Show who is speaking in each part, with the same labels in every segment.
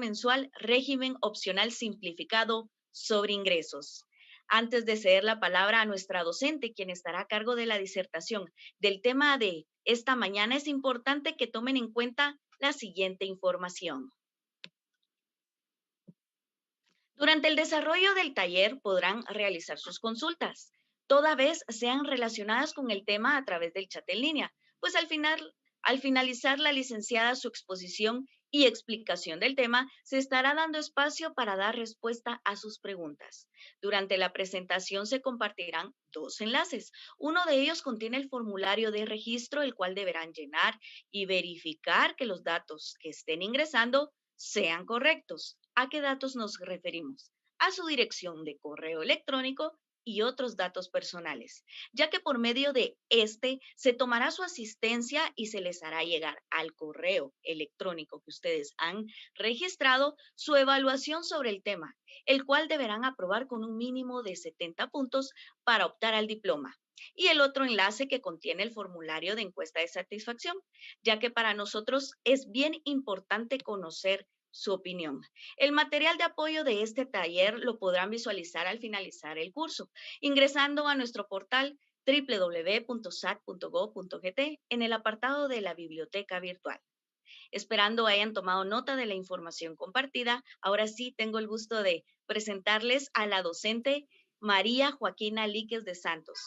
Speaker 1: mensual régimen opcional simplificado sobre ingresos. Antes de ceder la palabra a nuestra docente, quien estará a cargo de la disertación del tema de esta mañana, es importante que tomen en cuenta la siguiente información. Durante el desarrollo del taller podrán realizar sus consultas, toda vez sean relacionadas con el tema a través del chat en línea, pues al finalizar la licenciada su exposición y explicación del tema, se estará dando espacio para dar respuesta a sus preguntas. Durante la presentación se compartirán dos enlaces. Uno de ellos contiene el formulario de registro, el cual deberán llenar y verificar que los datos que estén ingresando sean correctos. ¿A qué datos nos referimos? A su dirección de correo electrónico y otros datos personales, ya que por medio de este se tomará su asistencia y se les hará llegar al correo electrónico que ustedes han registrado su evaluación sobre el tema, el cual deberán aprobar con un mínimo de 70 puntos para optar al diploma. Y el otro enlace que contiene el formulario de encuesta de satisfacción, ya que para nosotros es bien importante conocer su opinión. El material de apoyo de este taller lo podrán visualizar al finalizar el curso, ingresando a nuestro portal www.sat.gov.gt en el apartado de la biblioteca virtual. Esperando hayan tomado nota de la información compartida, ahora sí tengo el gusto de presentarles a la docente María Joaquina Líquez de Santos.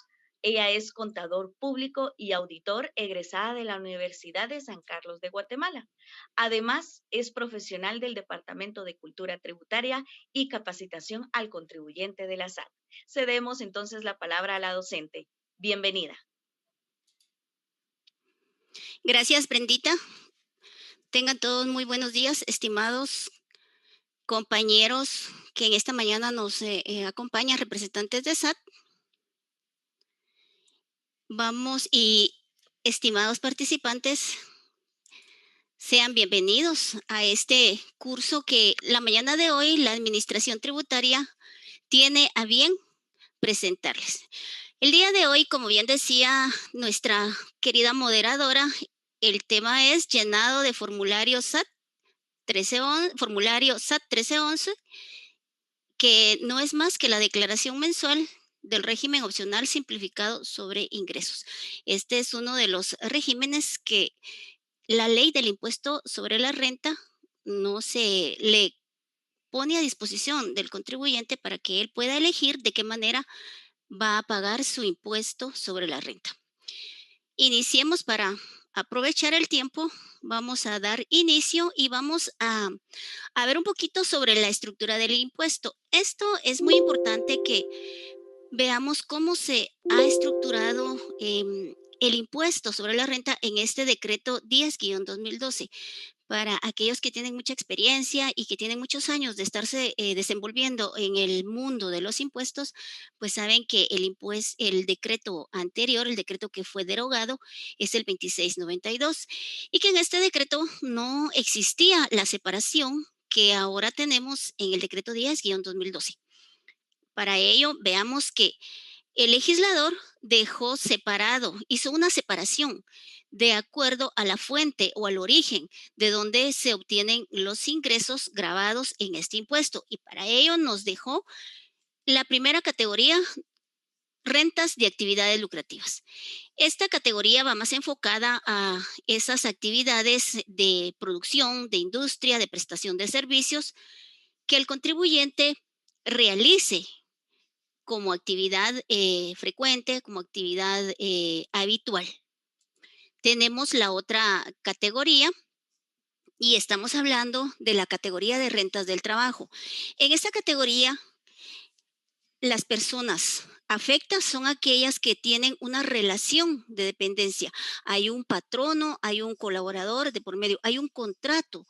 Speaker 1: Ella es contador público y auditor egresada de la Universidad de San Carlos de Guatemala. Además, es profesional del Departamento de Cultura Tributaria y Capacitación al Contribuyente de la SAT. Cedemos entonces la palabra a la docente. Bienvenida.
Speaker 2: Gracias, Brendita. Tengan todos muy buenos días, estimados compañeros que en esta mañana nos acompañan, representantes de SAT. Estimados participantes, sean bienvenidos a este curso que la mañana de hoy la Administración Tributaria tiene a bien presentarles. El día de hoy, como bien decía nuestra querida moderadora, el tema es llenado de formulario SAT 1311, que no es más que la declaración mensual del régimen opcional simplificado sobre ingresos. Este es uno de los regímenes que la ley del impuesto sobre la renta no se le pone a disposición del contribuyente para que él pueda elegir de qué manera va a pagar su impuesto sobre la renta. Iniciemos para aprovechar el tiempo. Vamos a dar inicio y vamos a ver un poquito sobre la estructura del impuesto. Esto es muy importante que veamos cómo se ha estructurado el impuesto sobre la renta en este decreto 10-2012. Para aquellos que tienen mucha experiencia y que tienen muchos años de estarse desenvolviendo en el mundo de los impuestos, pues saben que el decreto anterior, el decreto que fue derogado, es el 2692, y que en este decreto no existía la separación que ahora tenemos en el decreto 10-2012. Para ello, veamos que el legislador dejó separado, hizo una separación de acuerdo a la fuente o al origen de donde se obtienen los ingresos grabados en este impuesto. Y para ello nos dejó la primera categoría, rentas de actividades lucrativas. Esta categoría va más enfocada a esas actividades de producción, de industria, de prestación de servicios que el contribuyente realice como actividad frecuente, como actividad habitual. Tenemos la otra categoría y estamos hablando de la categoría de rentas del trabajo. En esta categoría, las personas afectas son aquellas que tienen una relación de dependencia. Hay un patrono, hay un colaborador de por medio, hay un contrato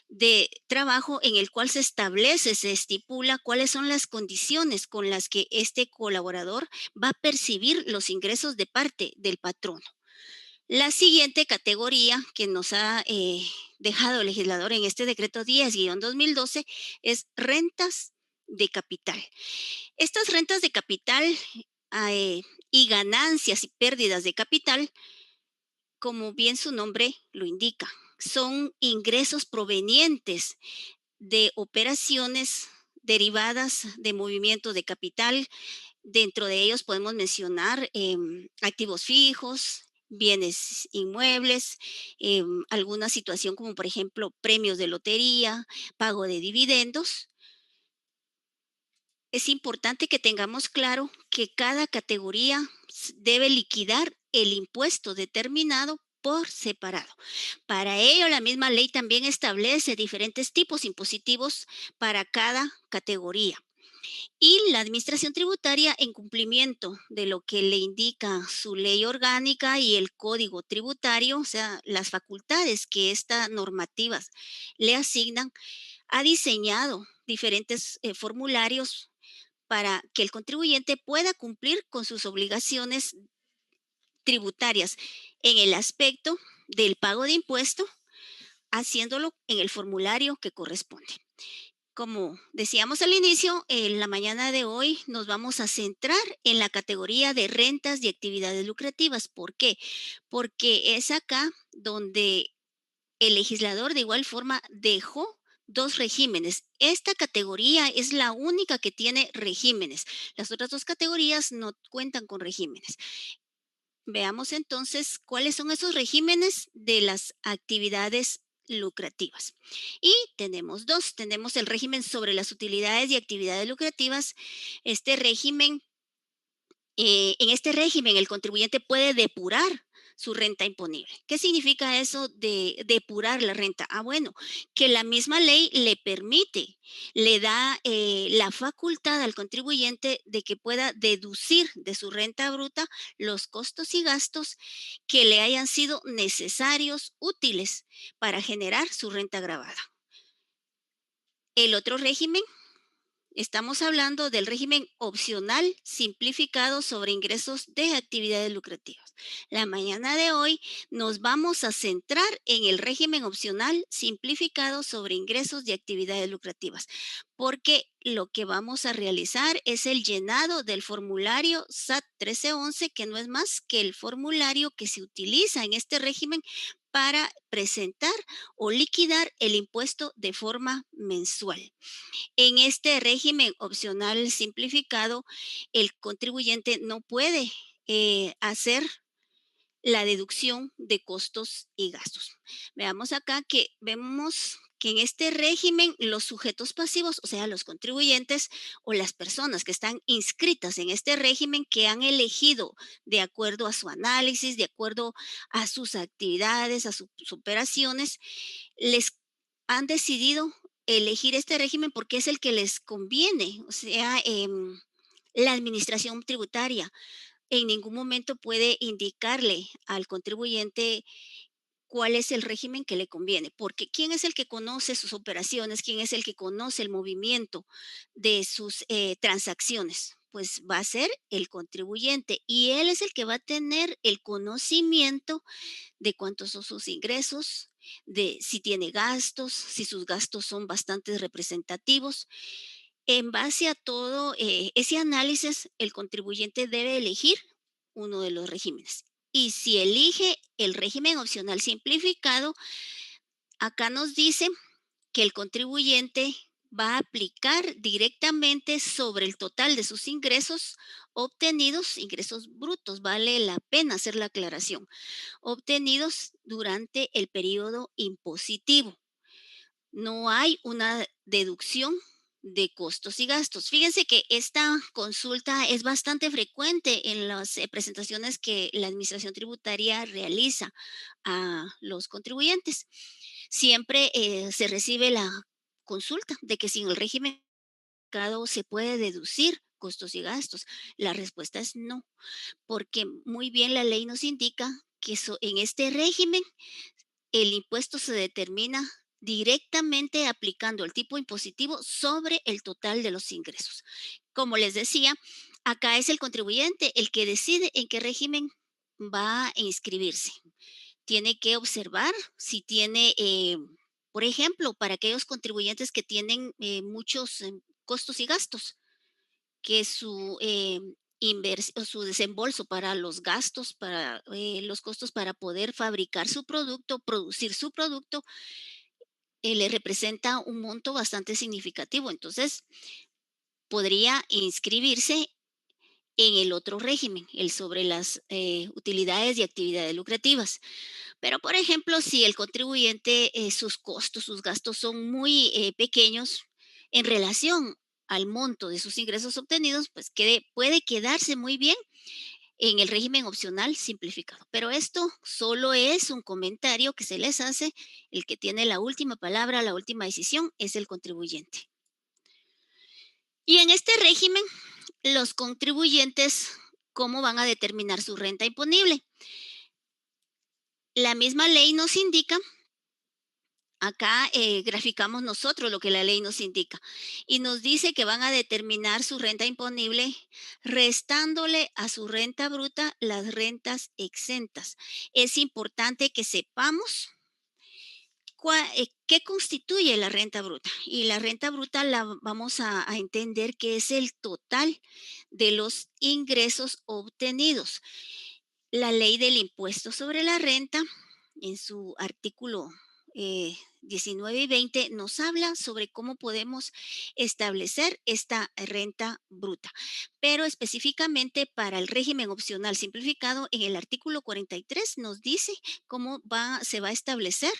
Speaker 2: de trabajo en el cual se establece, se estipula cuáles son las condiciones con las que este colaborador va a percibir los ingresos de parte del patrono. La siguiente categoría que nos ha dejado el legislador en este decreto 10-2012 es rentas de capital. Estas rentas de capital y ganancias y pérdidas de capital, como bien su nombre lo indica, son ingresos provenientes de operaciones derivadas de movimiento de capital. Dentro de ellos podemos mencionar activos fijos, bienes inmuebles, alguna situación como por ejemplo premios de lotería, pago de dividendos. Es importante que tengamos claro que cada categoría debe liquidar el impuesto determinado por separado. Para ello, la misma ley también establece diferentes tipos impositivos para cada categoría. Y la Administración Tributaria, en cumplimiento de lo que le indica su ley orgánica y el Código Tributario, o sea, las facultades que estas normativas le asignan, ha diseñado diferentes formularios para que el contribuyente pueda cumplir con sus obligaciones tributarias en el aspecto del pago de impuesto, haciéndolo en el formulario que corresponde. Como decíamos al inicio, en la mañana de hoy nos vamos a centrar en la categoría de rentas y actividades lucrativas. ¿Por qué? Porque es acá donde el legislador de igual forma dejó dos regímenes. Esta categoría es la única que tiene regímenes. Las otras dos categorías no cuentan con regímenes. Veamos entonces cuáles son esos regímenes de las actividades lucrativas. Y tenemos dos. Tenemos el régimen sobre las utilidades y actividades lucrativas. Este régimen en este régimen, el contribuyente puede depurar su renta imponible. ¿Qué significa eso de depurar la renta? Ah, bueno, que la misma ley le permite, le da la facultad al contribuyente de que pueda deducir de su renta bruta los costos y gastos que le hayan sido necesarios, útiles para generar su renta grabada. El otro régimen, estamos hablando del régimen opcional simplificado sobre ingresos de actividades lucrativas. La mañana de hoy nos vamos a centrar en el régimen opcional simplificado sobre ingresos de actividades lucrativas, porque lo que vamos a realizar es el llenado del formulario SAT 1311, que no es más que el formulario que se utiliza en este régimen para presentar o liquidar el impuesto de forma mensual. En este régimen opcional simplificado, el contribuyente no puede hacer la deducción de costos y gastos. Veamos acá que vemos que en este régimen los sujetos pasivos, o sea, los contribuyentes o las personas que están inscritas en este régimen, que han elegido de acuerdo a su análisis, de acuerdo a sus actividades, a sus operaciones, les han decidido elegir este régimen porque es el que les conviene. O sea, la administración tributaria en ningún momento puede indicarle al contribuyente cuál es el régimen que le conviene, porque ¿quién es el que conoce sus operaciones? ¿Quién es el que conoce el movimiento de sus transacciones? Pues va a ser el contribuyente y él es el que va a tener el conocimiento de cuántos son sus ingresos, de si tiene gastos, si sus gastos son bastante representativos. En base a todo ese análisis, el contribuyente debe elegir uno de los regímenes. Y si elige el régimen opcional simplificado, acá nos dice que el contribuyente va a aplicar directamente sobre el total de sus ingresos obtenidos, ingresos brutos, vale la pena hacer la aclaración, obtenidos durante el periodo impositivo. No hay una deducción de costos y gastos. Fíjense que esta consulta es bastante frecuente en las presentaciones que la Administración Tributaria realiza a los contribuyentes. Siempre se recibe la consulta de que si en el régimen se puede deducir costos y gastos. La respuesta es no, porque muy bien la ley nos indica que en este régimen el impuesto se determina directamente aplicando el tipo impositivo sobre el total de los ingresos. Como les decía, acá es el contribuyente el que decide en qué régimen va a inscribirse. Tiene que observar si tiene, por ejemplo, para aquellos contribuyentes que tienen muchos costos y gastos, que o su desembolso para los gastos, para los costos para poder fabricar su producto, producir su producto, le representa un monto bastante significativo. Entonces, podría inscribirse en el otro régimen, el sobre las utilidades y actividades lucrativas. Pero, por ejemplo, si el contribuyente, sus costos, sus gastos son muy pequeños en relación al monto de sus ingresos obtenidos, pues puede quedarse muy bien en el régimen opcional simplificado. Pero esto solo es un comentario que se les hace. El que tiene la última palabra, la última decisión es el contribuyente. Y en este régimen, los contribuyentes, ¿cómo van a determinar su renta imponible? La misma ley nos indica, acá graficamos nosotros lo que la ley nos indica, y nos dice que van a determinar su renta imponible restándole a su renta bruta las rentas exentas. Es importante que sepamos qué constituye la renta bruta. Y la renta bruta la vamos a entender que es el total de los ingresos obtenidos. La ley del impuesto sobre la renta, en su artículo 19 y 20, nos habla sobre cómo podemos establecer esta renta bruta. Pero específicamente para el régimen opcional simplificado, en el artículo 43 nos dice se va a establecer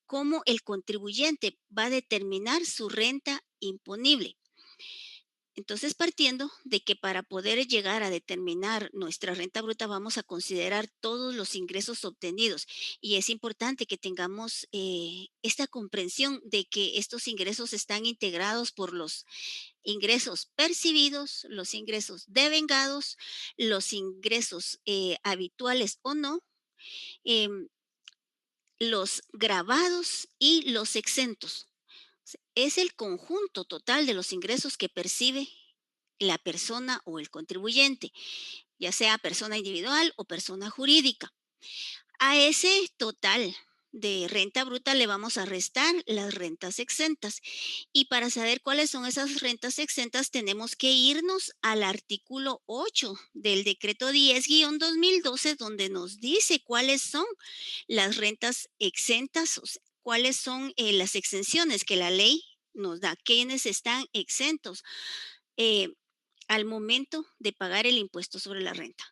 Speaker 2: cómo el contribuyente va a determinar su renta imponible. Entonces, partiendo de que para poder llegar a determinar nuestra renta bruta vamos a considerar todos los ingresos obtenidos y es importante que tengamos esta comprensión de que estos ingresos están integrados por los ingresos percibidos, los ingresos devengados, los ingresos habituales o no, em, los grabados y los exentos. Es el conjunto total de los ingresos que percibe la persona o el contribuyente, ya sea persona individual o persona jurídica. A ese total de renta bruta le vamos a restar las rentas exentas. Y para saber cuáles son esas rentas exentas, tenemos que irnos al artículo 8 del decreto 10-2012, donde nos dice cuáles son las rentas exentas, o sea, cuáles son las exenciones que la ley nos da, quiénes están exentos eh, al momento de pagar el impuesto sobre la renta.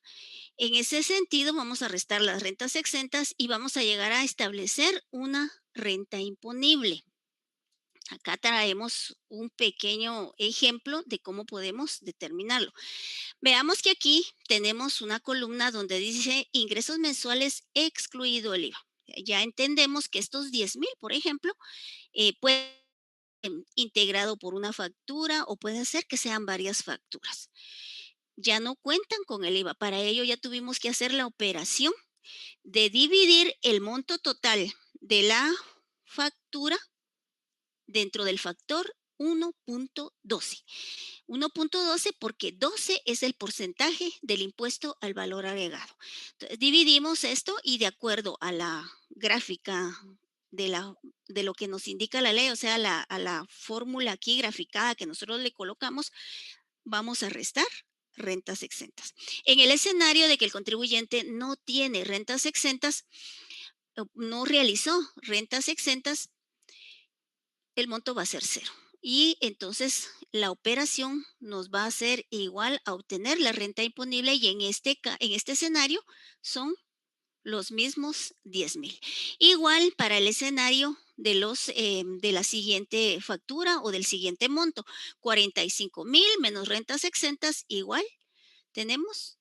Speaker 2: En ese sentido, vamos a restar las rentas exentas y vamos a llegar a establecer una renta imponible. Acá traemos un pequeño ejemplo de cómo podemos determinarlo. Veamos que aquí tenemos una columna donde dice ingresos mensuales excluido el IVA. Ya entendemos que estos 10,000, por ejemplo, pueden integrado por una factura o puede ser que sean varias facturas. Ya no cuentan con el IVA. Para ello ya tuvimos que hacer la operación de dividir el monto total de la factura dentro del factor 1.12. 1.12 porque 12 es el porcentaje del impuesto al valor agregado. Entonces, dividimos esto y de acuerdo a la gráfica de, de lo que nos indica la ley, o sea, a la fórmula aquí graficada que nosotros le colocamos, vamos a restar rentas exentas. En el escenario de que el contribuyente no tiene rentas exentas, no realizó rentas exentas, el monto va a ser cero. Y entonces la operación nos va a hacer igual a obtener la renta imponible y en este escenario son los mismos 10,000. Igual para el escenario de la siguiente factura o del siguiente monto, 45,000 menos rentas exentas, igual tenemos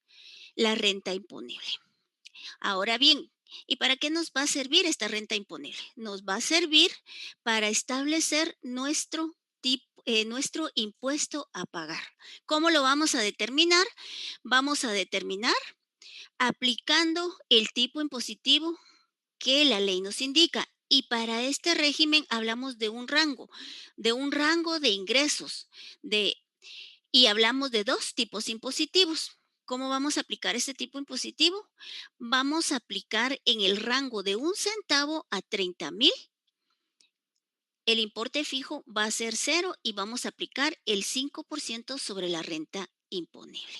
Speaker 2: la renta imponible. Ahora bien, ¿y para qué nos va a servir esta renta imponible? Nos va a servir para establecer nuestro impuesto a pagar. ¿Cómo lo vamos a determinar? Vamos a determinar aplicando el tipo impositivo que la ley nos indica. Y para este régimen hablamos de un rango de ingresos, y hablamos de dos tipos impositivos. ¿Cómo vamos a aplicar este tipo impositivo? Vamos a aplicar en el rango de 1 centavo a 30,000. El importe fijo va a ser cero y vamos a aplicar el 5% sobre la renta imponible.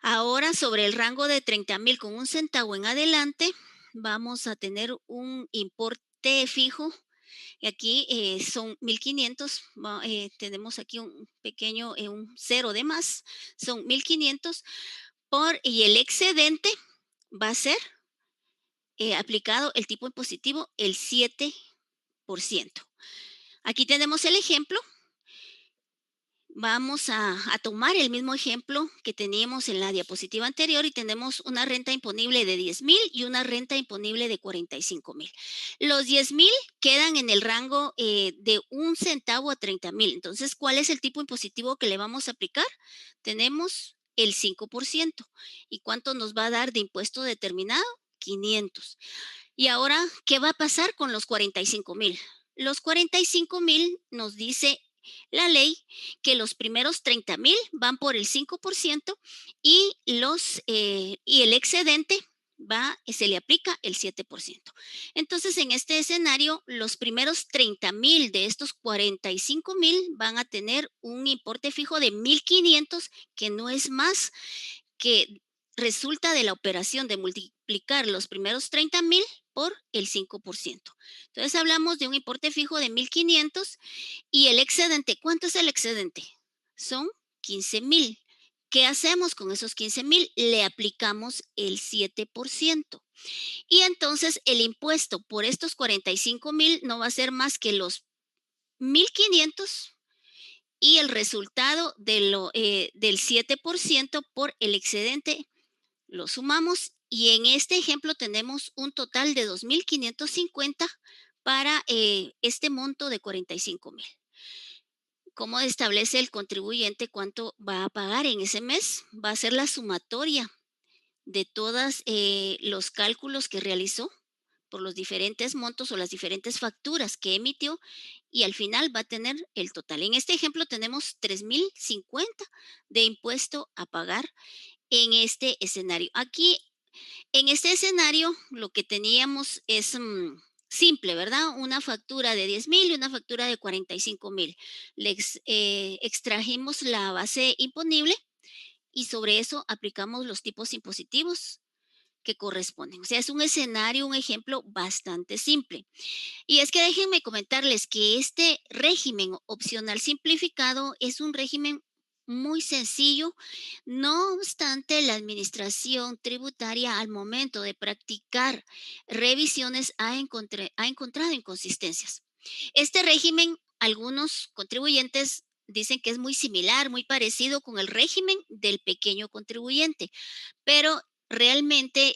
Speaker 2: Ahora, sobre el rango de 30,000 con 1 centavo en adelante, vamos a tener un importe fijo Y aquí son 1,500, tenemos aquí un pequeño, un cero de más, son 1,500 y el excedente va a ser aplicado el tipo impositivo el 7%. Aquí tenemos el ejemplo. Vamos a tomar el mismo ejemplo que teníamos en la diapositiva anterior y tenemos una renta imponible de 10,000 y una renta imponible de 45,000. Los 10,000 quedan en el rango de 1 centavo a 30,000. Entonces, ¿cuál es el tipo impositivo que le vamos a aplicar? Tenemos el 5%. ¿Y cuánto nos va a dar de impuesto determinado? 500. Y ahora, ¿qué va a pasar con los 45,000? Los 45,000 nos dice la ley que los primeros 30,000 van por el 5% y el excedente se le aplica el 7%. Entonces, en este escenario, los primeros 30,000 de estos 45,000 van a tener un importe fijo de 1,500, que no es más que resulta de la operación de multiplicar los primeros 30,000 por el 5%. Entonces hablamos de un importe fijo de 1,500 y el excedente. ¿Cuánto es el excedente? Son 15,000. ¿Qué hacemos con esos 15,000? Le aplicamos el 7%. Y entonces el impuesto por estos 45,000 no va a ser más que los 1,500 y el resultado del 7% por el excedente lo sumamos y en este ejemplo tenemos un total de 2,550 para este monto de 45,000. ¿Cómo establece el contribuyente cuánto va a pagar en ese mes? Va a ser la sumatoria de todos los cálculos que realizó por los diferentes montos o las diferentes facturas que emitió y al final va a tener el total. En este ejemplo tenemos 3,050 de impuesto a pagar en este escenario. Aquí, en este escenario, lo que teníamos es simple, ¿verdad? Una factura de 10,000 y una factura de 45,000. Extrajimos la base imponible y sobre eso aplicamos los tipos impositivos que corresponden. O sea, es un escenario, un ejemplo bastante simple. Y es que déjenme comentarles que este régimen opcional simplificado es un régimen muy sencillo, no obstante la administración tributaria al momento de practicar revisiones ha encontrado inconsistencias. Este régimen, algunos contribuyentes dicen que es muy similar, muy parecido con el régimen del pequeño contribuyente, pero realmente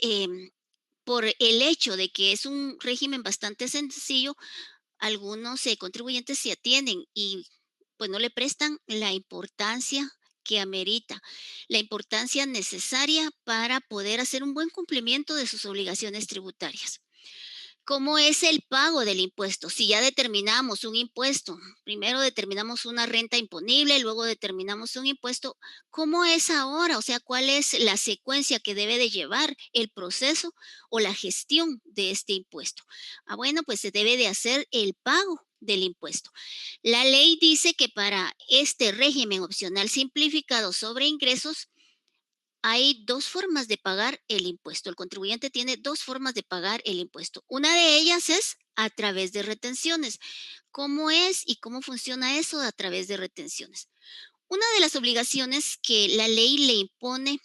Speaker 2: por el hecho de que es un régimen bastante sencillo, algunos contribuyentes se atienden y pues no le prestan la importancia que amerita, la importancia necesaria para poder hacer un buen cumplimiento de sus obligaciones tributarias. ¿Cómo es el pago del impuesto? Si ya determinamos un impuesto, primero determinamos una renta imponible, luego determinamos un impuesto, ¿cómo es ahora? O sea, ¿cuál es la secuencia que debe de llevar el proceso o la gestión de este impuesto? Bueno, pues se debe de hacer el pago del impuesto. La ley dice que para este régimen opcional simplificado sobre ingresos, hay dos formas de pagar el impuesto. El contribuyente tiene dos formas de pagar el impuesto. Una de ellas es a través de retenciones. ¿Cómo es y cómo funciona eso a través de retenciones? Una de las obligaciones que la ley le impone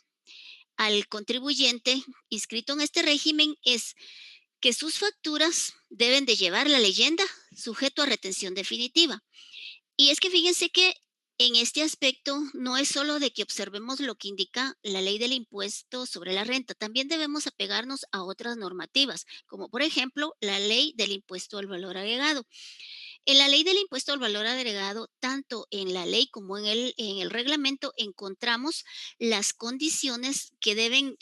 Speaker 2: al contribuyente inscrito en este régimen es que sus facturas deben de llevar la leyenda sujeto a retención definitiva. Y es que fíjense que en este aspecto no es solo de que observemos lo que indica la ley del impuesto sobre la renta, también debemos apegarnos a otras normativas, como por ejemplo la ley del impuesto al valor agregado. En la ley del impuesto al valor agregado, tanto en la ley como en el reglamento, encontramos las condiciones que deben,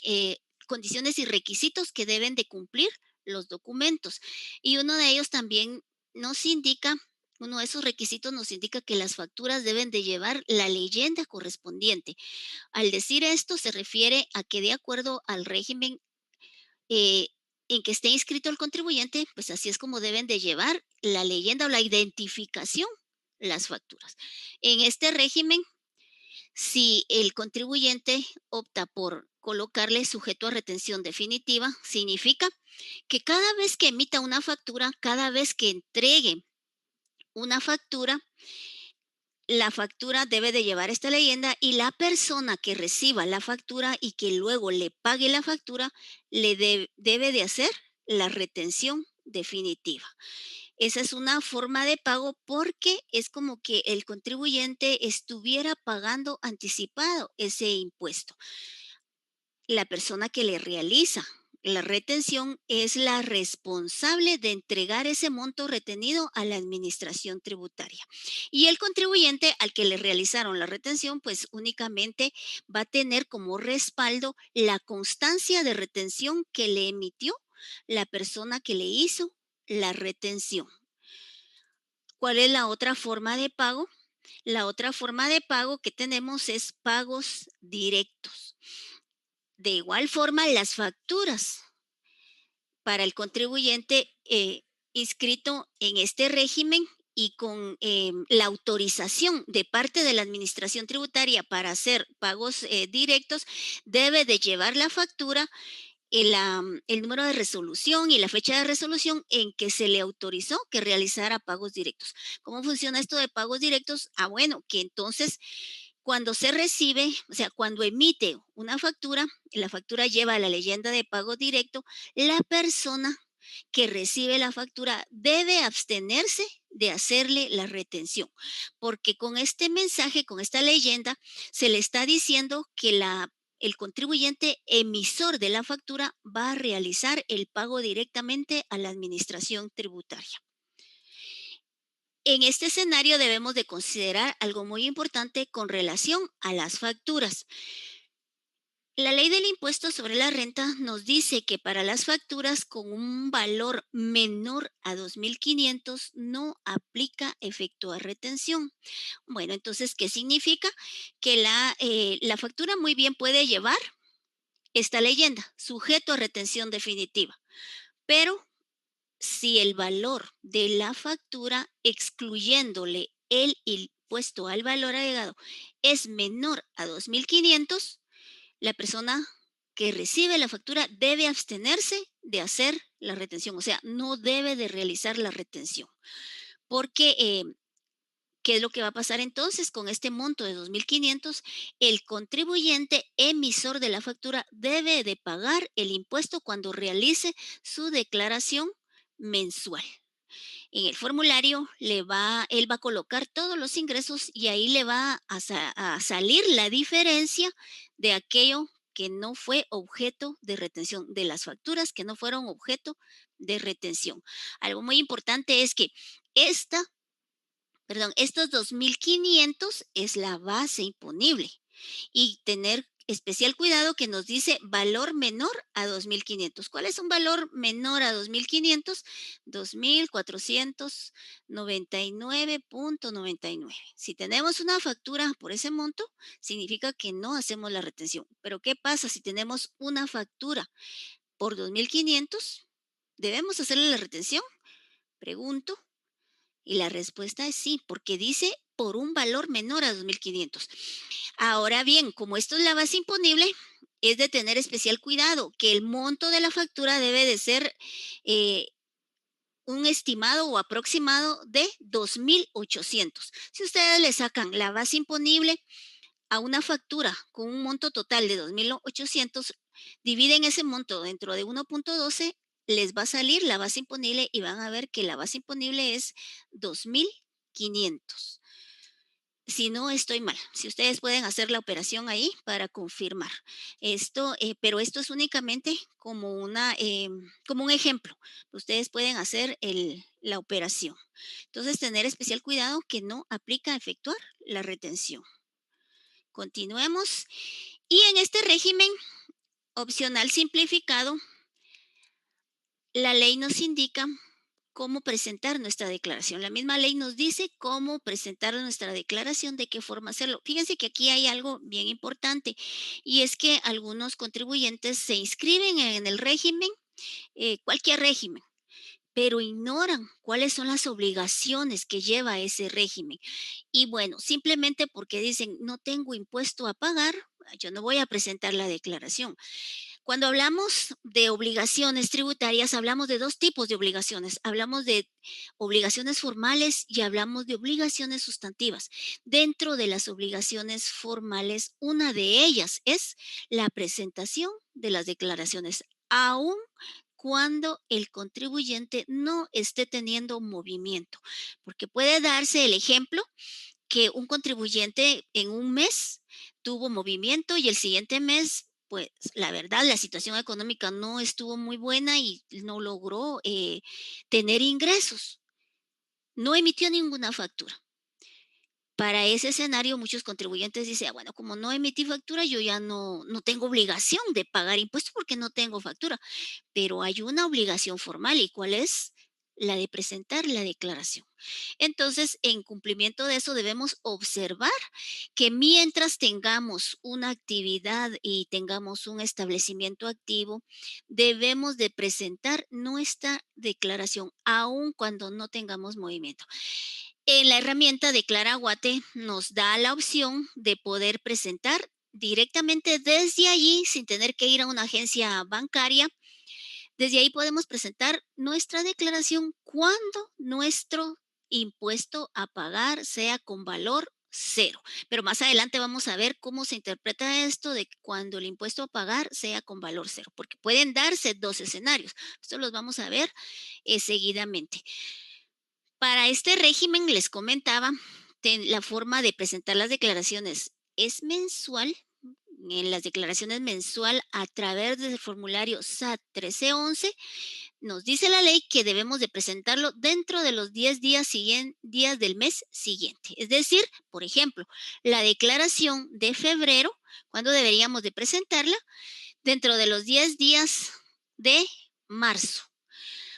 Speaker 2: condiciones y requisitos que deben de cumplir los documentos. Y uno de ellos también nos indica, uno de esos requisitos nos indica que las facturas deben de llevar la leyenda correspondiente. Al decir esto, se refiere a que de acuerdo al régimen eh, en que esté inscrito el contribuyente, pues así es como deben de llevar la leyenda o la identificación las facturas. En este régimen Si el contribuyente opta por colocarle sujeto a retención definitiva, significa que cada vez que emita una factura, cada vez que entregue una factura, la factura debe de llevar esta leyenda y la persona que reciba la factura y que luego le pague la factura, debe de hacer la retención definitiva. Esa es una forma de pago porque es como que el contribuyente estuviera pagando anticipado ese impuesto. La persona que le realiza la retención es la responsable de entregar ese monto retenido a la administración tributaria. Y el contribuyente al que le realizaron la retención, pues únicamente va a tener como respaldo la constancia de retención que le emitió la persona que le hizo la retención. ¿Cuál es la otra forma de pago? La otra forma de pago que tenemos es pagos directos. De igual forma, las facturas para el contribuyente inscrito en este régimen y con la autorización de parte de la Administración Tributaria para hacer pagos directos, debe de llevar la factura, el número de resolución y la fecha de resolución en que se le autorizó que realizara pagos directos. ¿Cómo funciona esto de pagos directos? Ah, bueno, que entonces cuando se recibe, o sea, cuando emite una factura, la factura lleva la leyenda de pago directo, la persona que recibe la factura debe abstenerse de hacerle la retención, porque con este mensaje, con esta leyenda, se le está diciendo que el contribuyente emisor de la factura va a realizar el pago directamente a la administración tributaria. En este escenario debemos de considerar algo muy importante con relación a las facturas. La ley del impuesto sobre la renta nos dice que para las facturas con un valor menor a 2.500 no aplica efectuar retención. Bueno, entonces, ¿qué significa? Que la factura muy bien puede llevar esta leyenda, sujeto a retención definitiva, pero si el valor de la factura, excluyéndole el impuesto al valor agregado, es menor a 2.500, la persona que recibe la factura debe abstenerse de hacer la retención, o sea, no debe de realizar la retención, porque ¿qué es lo que va a pasar entonces con este monto de 2.500? El contribuyente emisor de la factura debe de pagar el impuesto cuando realice su declaración mensual. En el formulario él va a colocar todos los ingresos y ahí le va a salir la diferencia de aquello que no fue objeto de retención, de las facturas que no fueron objeto de retención. Algo muy importante es que esta estos 2.500 es la base imponible y tener especial cuidado que nos dice valor menor a 2.500. ¿Cuál es un valor menor a 2.500? 2.499.99. Si tenemos una factura por ese monto, significa que no hacemos la retención. Pero ¿qué pasa si tenemos una factura por 2.500? ¿Debemos hacerle la retención? Pregunto. Y la respuesta es sí, porque dice por un valor menor a 2.500. Ahora bien, como esto es la base imponible, es de tener especial cuidado que el monto de la factura debe de ser eh, un estimado o aproximado de 2.800. Si ustedes le sacan la base imponible a una factura con un monto total de 2.800, dividen ese monto dentro de 1.12, les va a salir la base imponible y van a ver que la base imponible es 2.500. Si no estoy mal, si ustedes pueden hacer la operación ahí para confirmar esto, pero esto es únicamente como un ejemplo. Ustedes pueden hacer la operación. Entonces, tener especial cuidado que no aplica a efectuar la retención. Continuemos. Y en este régimen opcional simplificado, la ley nos indica cómo presentar nuestra declaración. La misma ley nos dice cómo presentar nuestra declaración, de qué forma hacerlo. Fíjense que aquí hay algo bien importante y es que algunos contribuyentes se inscriben en el régimen, cualquier régimen, pero ignoran cuáles son las obligaciones que lleva ese régimen. Y bueno, simplemente porque dicen, no tengo impuesto a pagar, yo no voy a presentar la declaración. Cuando hablamos de obligaciones tributarias, hablamos de dos tipos de obligaciones. Hablamos de obligaciones formales y hablamos de obligaciones sustantivas. Dentro de las obligaciones formales, una de ellas es la presentación de las declaraciones, aún cuando el contribuyente no esté teniendo movimiento, porque puede darse el ejemplo que un contribuyente en un mes tuvo movimiento y el siguiente mes, pues la verdad, la situación económica no estuvo muy buena y no logró tener ingresos, no emitió ninguna factura. Para ese escenario, muchos contribuyentes dicen, bueno, como no emití factura, yo ya no tengo obligación de pagar impuestos porque no tengo factura, pero hay una obligación formal. ¿Y cuál es? La de presentar la declaración. Entonces, en cumplimiento de eso, debemos observar que mientras tengamos una actividad y tengamos un establecimiento activo, debemos de presentar nuestra declaración, aun cuando no tengamos movimiento. En la herramienta Declara Guate nos da la opción de poder presentar directamente desde allí, sin tener que ir a una agencia bancaria. Desde ahí podemos presentar nuestra declaración cuando nuestro impuesto a pagar sea con valor cero. Pero más adelante vamos a ver cómo se interpreta esto de cuando el impuesto a pagar sea con valor cero, porque pueden darse dos escenarios. Esto los vamos a ver seguidamente. Para este régimen, les comentaba, la forma de presentar las declaraciones es mensual. En las declaraciones mensual a través del formulario SAT 1311, nos dice la ley que debemos de presentarlo dentro de los 10 días del mes siguiente. Es decir, por ejemplo, la declaración de febrero, ¿cuándo deberíamos de presentarla? Dentro de los 10 días de marzo.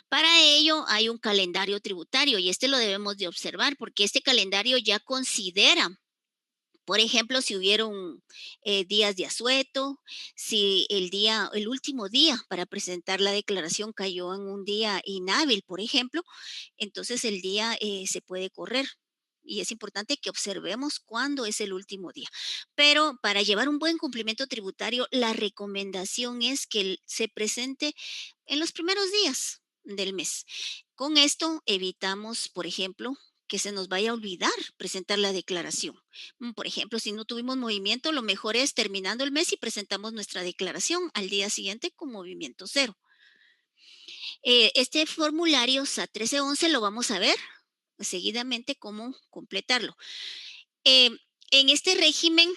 Speaker 2: Para ello hay un calendario tributario y este lo debemos de observar porque este calendario ya considera, por ejemplo, si hubieron días de asueto, si el último día para presentar la declaración cayó en un día inhábil, por ejemplo, entonces el día se puede correr. Y es importante que observemos cuándo es el último día. Pero para llevar un buen cumplimiento tributario, la recomendación es que se presente en los primeros días del mes. Con esto evitamos, por ejemplo, que se nos vaya a olvidar presentar la declaración. Por ejemplo, si no tuvimos movimiento, lo mejor es terminando el mes y presentamos nuestra declaración al día siguiente con movimiento cero. Este formulario SAT 1311 lo vamos a ver seguidamente cómo completarlo. Eh, en este régimen,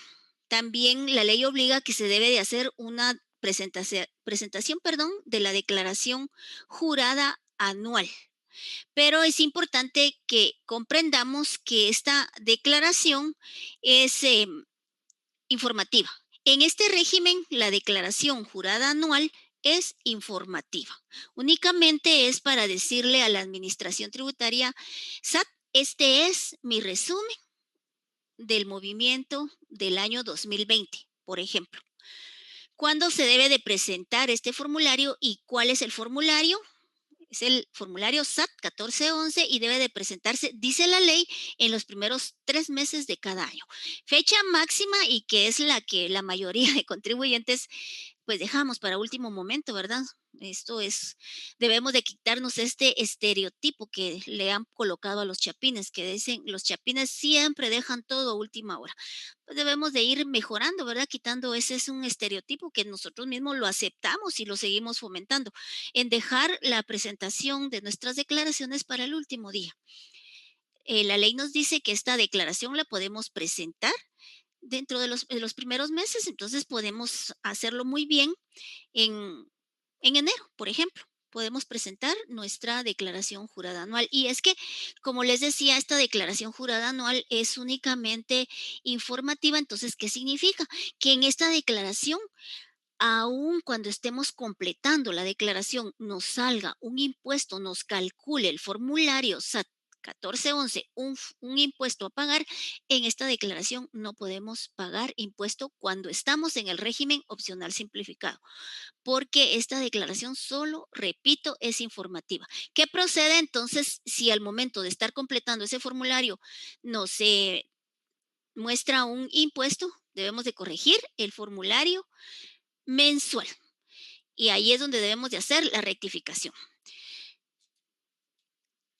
Speaker 2: también la ley obliga que se debe de hacer una presentación, de la declaración jurada anual. Pero es importante que comprendamos que esta declaración es informativa. En este régimen, la declaración jurada anual es informativa. Únicamente es para decirle a la Administración Tributaria, SAT, este es mi resumen del movimiento del año 2020, por ejemplo. ¿Cuándo se debe de presentar este formulario y cuál es el formulario? Es el formulario SAT 1411 y debe de presentarse, dice la ley, en los primeros 3 meses de cada año. Fecha máxima y que es la que la mayoría de contribuyentes pues dejamos para último momento, ¿verdad? Esto es, debemos de quitarnos este estereotipo que le han colocado a los chapines, que dicen los chapines siempre dejan todo a última hora. Pues debemos de ir mejorando, ¿verdad? Quitando ese es un estereotipo que nosotros mismos lo aceptamos y lo seguimos fomentando, en dejar la presentación de nuestras declaraciones para el último día. La ley nos dice que esta declaración la podemos presentar dentro de los primeros meses, entonces podemos hacerlo muy bien en, en enero, por ejemplo. Podemos presentar nuestra declaración jurada anual. Y es que, como les decía, esta declaración jurada anual es únicamente informativa. Entonces, ¿qué significa? Que en esta declaración, aun cuando estemos completando la declaración, nos salga un impuesto, nos calcule el formulario SAT 1411, un impuesto a pagar, en esta declaración no podemos pagar impuesto cuando estamos en el régimen opcional simplificado, porque esta declaración solo, repito, es informativa. ¿Qué procede entonces si al momento de estar completando ese formulario nos muestra un impuesto? Debemos de corregir el formulario mensual y ahí es donde debemos de hacer la rectificación.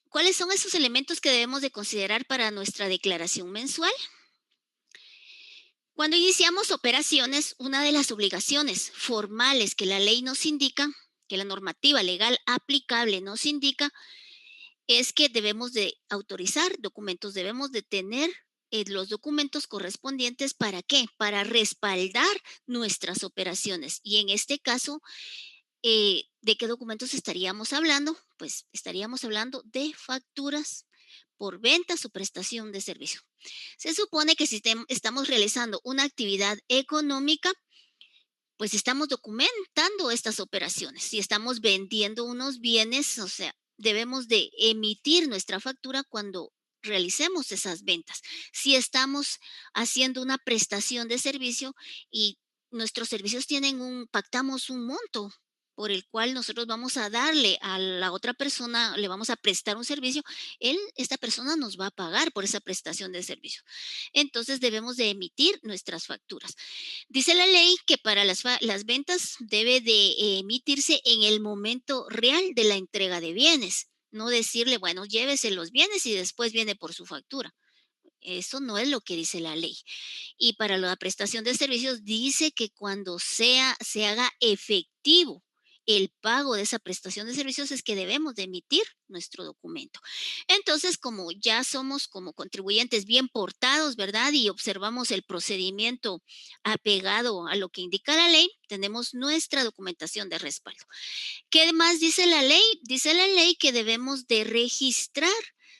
Speaker 2: ¿Cuáles son esos elementos que debemos de considerar para nuestra declaración mensual? Cuando iniciamos operaciones, una de las obligaciones formales que la ley nos indica, que la normativa legal aplicable nos indica, es que debemos de autorizar documentos, debemos de tener los documentos correspondientes. ¿Para qué? Para respaldar nuestras operaciones. Y en este caso, ¿de qué documentos estaríamos hablando? Pues estaríamos hablando de facturas por ventas o prestación de servicio. Se supone que si estamos realizando una actividad económica, pues estamos documentando estas operaciones. Si estamos vendiendo unos bienes, o sea, debemos de emitir nuestra factura cuando realicemos esas ventas. Si estamos haciendo una prestación de servicio y nuestros servicios pactamos un monto por el cual nosotros vamos a darle a la otra persona, le vamos a prestar un servicio, esta persona nos va a pagar por esa prestación de servicio. Entonces debemos de emitir nuestras facturas. Dice la ley que para las ventas debe de emitirse en el momento real de la entrega de bienes. No decirle, bueno, llévese los bienes y después viene por su factura. Eso no es lo que dice la ley. Y para la prestación de servicios dice que cuando se haga efectivo el pago de esa prestación de servicios es que debemos de emitir nuestro documento. Entonces, como ya somos como contribuyentes bien portados, ¿verdad? Y observamos el procedimiento apegado a lo que indica la ley, tenemos nuestra documentación de respaldo. ¿Qué más dice la ley? Dice la ley que debemos de registrar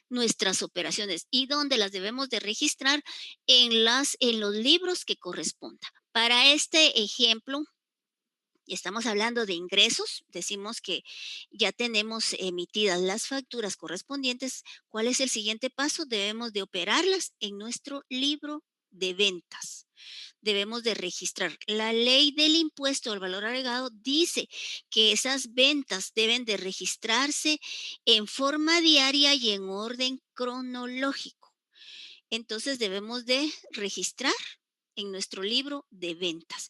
Speaker 2: nuestras operaciones y dónde las debemos de registrar en los libros que corresponda. Para este ejemplo, estamos hablando de ingresos, decimos que ya tenemos emitidas las facturas correspondientes. ¿Cuál es el siguiente paso? Debemos de operarlas en nuestro libro de ventas. Debemos de registrar. La ley del impuesto al valor agregado dice que esas ventas deben de registrarse en forma diaria y en orden cronológico. Entonces debemos de registrar en nuestro libro de ventas.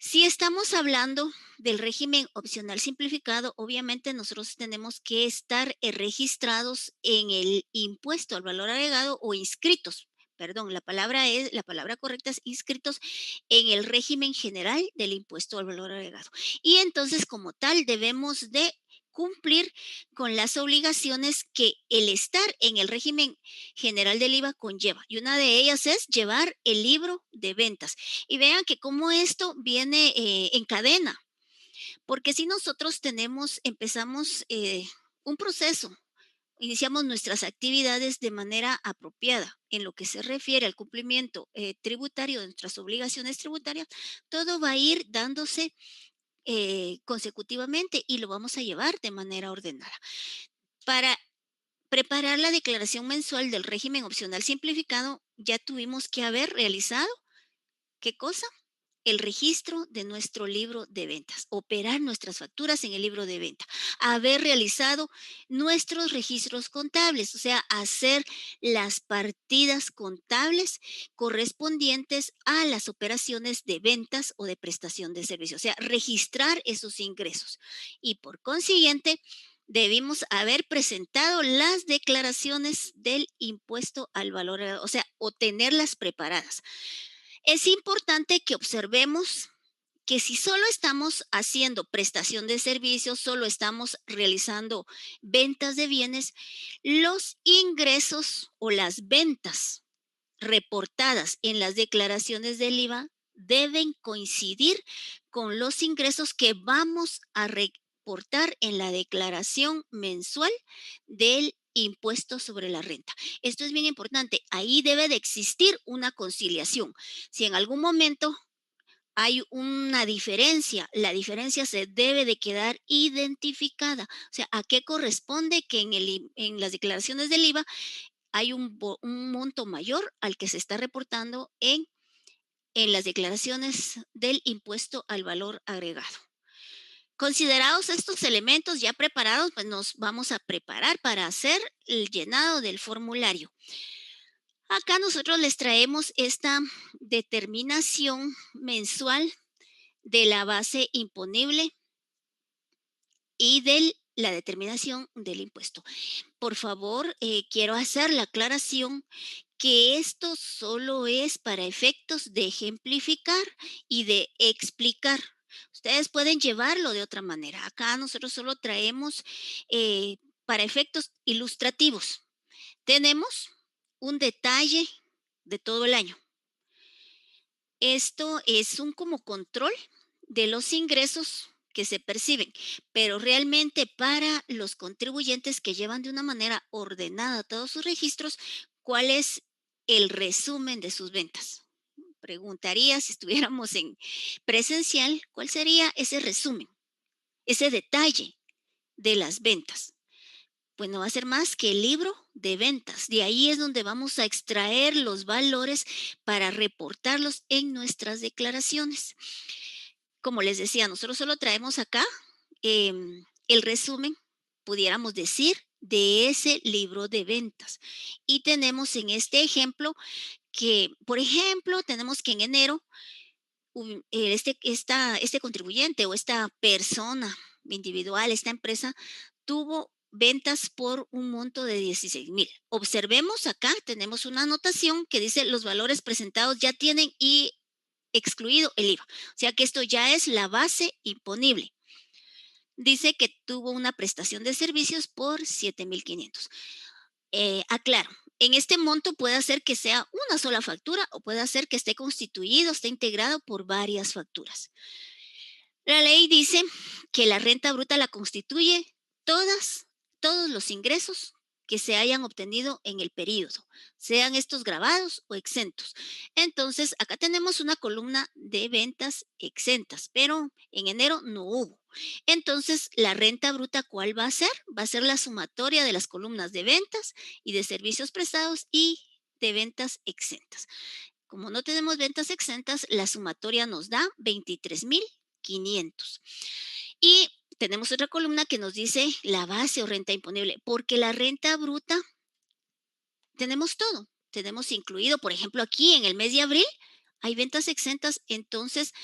Speaker 2: Si estamos hablando del régimen opcional simplificado, obviamente nosotros tenemos que estar registrados en el impuesto al valor agregado o inscritos. Perdón, la palabra correcta es inscritos en el régimen general del impuesto al valor agregado. Y entonces, como tal, debemos de cumplir con las obligaciones que el estar en el régimen general del IVA conlleva. Y una de ellas es llevar el libro de ventas. Y vean que cómo esto viene en cadena, porque si nosotros empezamos un proceso, iniciamos nuestras actividades de manera apropiada en lo que se refiere al cumplimiento tributario de nuestras obligaciones tributarias, todo va a ir dándose consecutivamente y lo vamos a llevar de manera ordenada. Para preparar la declaración mensual del régimen opcional simplificado, ya tuvimos que haber realizado, ¿qué cosa? El registro de nuestro libro de ventas, operar nuestras facturas en el libro de venta, haber realizado nuestros registros contables, o sea, hacer las partidas contables correspondientes a las operaciones de ventas o de prestación de servicios, o sea, registrar esos ingresos. Y por consiguiente, debimos haber presentado las declaraciones del impuesto al valor, o sea, o tenerlas preparadas. Es importante que observemos que si solo estamos haciendo prestación de servicios, solo estamos realizando ventas de bienes, los ingresos o las ventas reportadas en las declaraciones del IVA deben coincidir con los ingresos que vamos a reportar en la declaración mensual del impuesto sobre la renta. Esto es bien importante. Ahí debe de existir una conciliación. Si en algún momento hay una diferencia. La diferencia se debe de quedar identificada. O sea, ¿a qué corresponde que en las declaraciones del IVA hay un monto mayor al que se está reportando en las declaraciones del impuesto al valor agregado? Considerados estos elementos ya preparados, pues nos vamos a preparar para hacer el llenado del formulario. Acá nosotros les traemos esta determinación mensual de la base imponible y de la determinación del impuesto. Por favor, quiero hacer la aclaración que esto solo es para efectos de ejemplificar y de explicar. Ustedes pueden llevarlo de otra manera. Acá nosotros solo traemos para efectos ilustrativos. Tenemos un detalle de todo el año. Esto es un como control de los ingresos que se perciben, pero realmente para los contribuyentes que llevan de una manera ordenada todos sus registros, ¿cuál es el resumen de sus ventas? Preguntaría si estuviéramos en presencial, ¿cuál sería ese resumen, ese detalle de las ventas? Pues no va a ser más que el libro de ventas. De ahí es donde vamos a extraer los valores para reportarlos en nuestras declaraciones. Como les decía, nosotros solo traemos acá el resumen, pudiéramos decir, de ese libro de ventas. Y tenemos en este ejemplo que, por ejemplo, tenemos que en enero este contribuyente o esta persona individual, esta empresa, tuvo ventas por un monto de 16,000. Observemos acá, tenemos una anotación que dice los valores presentados ya tienen y excluido el IVA. O sea que esto ya es la base imponible. Dice que tuvo una prestación de servicios por 7,500. Aclaro, en este monto puede ser que sea una sola factura o puede ser que esté constituido, esté integrado por varias facturas. La ley dice que la renta bruta la constituye todos los ingresos que se hayan obtenido en el periodo, sean estos grabados o exentos. Entonces, acá tenemos una columna de ventas exentas, pero en enero no hubo. Entonces, la renta bruta, ¿cuál va a ser? Va a ser la sumatoria de las columnas de ventas y de servicios prestados y de ventas exentas. Como no tenemos ventas exentas, la sumatoria nos da 23,500. Y tenemos otra columna que nos dice la base o renta imponible, porque la renta bruta tenemos todo. Tenemos incluido, por ejemplo, aquí en el mes de abril hay ventas exentas, entonces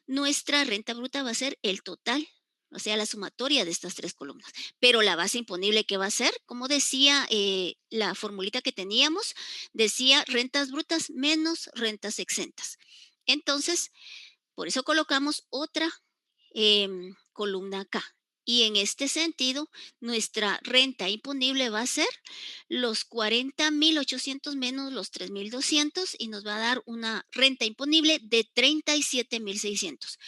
Speaker 2: nuestra renta bruta va a ser el total, o sea, la sumatoria de estas tres columnas. Pero la base imponible, ¿qué va a ser? Como decía la formulita que teníamos, decía rentas brutas menos rentas exentas. Entonces, por eso colocamos otra columna acá. Y en este sentido, nuestra renta imponible va a ser los 40,800 menos los 3,200 y nos va a dar una renta imponible de 37,600.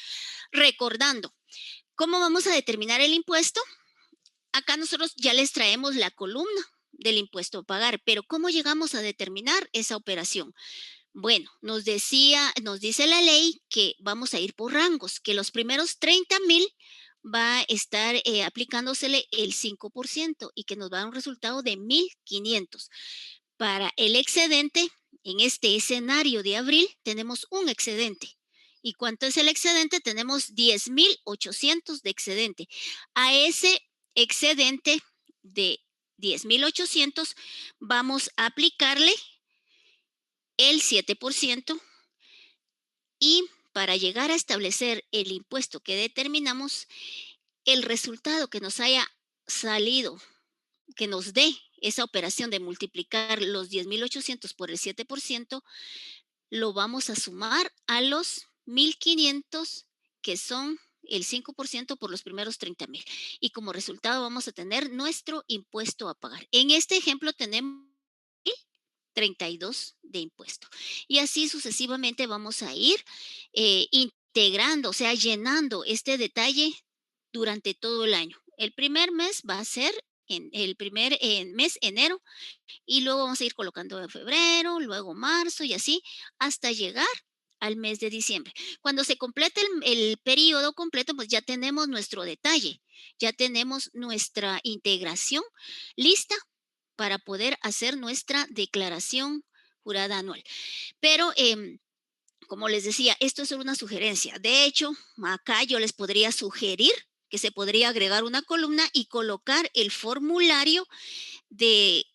Speaker 2: Recordando, ¿cómo vamos a determinar el impuesto? Acá nosotros ya les traemos la columna del impuesto a pagar, pero ¿cómo llegamos a determinar esa operación? Bueno, nos dice la ley que vamos a ir por rangos, que los primeros 30,000 va a estar aplicándosele el 5% y que nos va a dar un resultado de 1,500. Para el excedente, en este escenario de abril, tenemos un excedente. ¿Y cuánto es el excedente? Tenemos 10,800 de excedente. A ese excedente de 10,800 vamos a aplicarle el 7% y para llegar a establecer el impuesto que determinamos, el resultado que nos haya salido, que nos dé esa operación de multiplicar los 10,800 por el 7%, lo vamos a sumar a los 1,500, que son el 5% por los primeros 30,000. Y como resultado vamos a tener nuestro impuesto a pagar. En este ejemplo tenemos 32 de impuesto. Y así sucesivamente vamos a ir integrando, o sea, llenando este detalle durante todo el año. El primer mes va a ser en el primer mes, enero, y luego vamos a ir colocando en febrero, luego marzo y así hasta llegar al mes de diciembre. Cuando se complete el periodo completo, pues ya tenemos nuestro detalle, ya tenemos nuestra integración lista para poder hacer nuestra declaración jurada anual. Pero, como les decía, esto es solo una sugerencia. De hecho, acá yo les podría sugerir que se podría agregar una columna y colocar el formulario de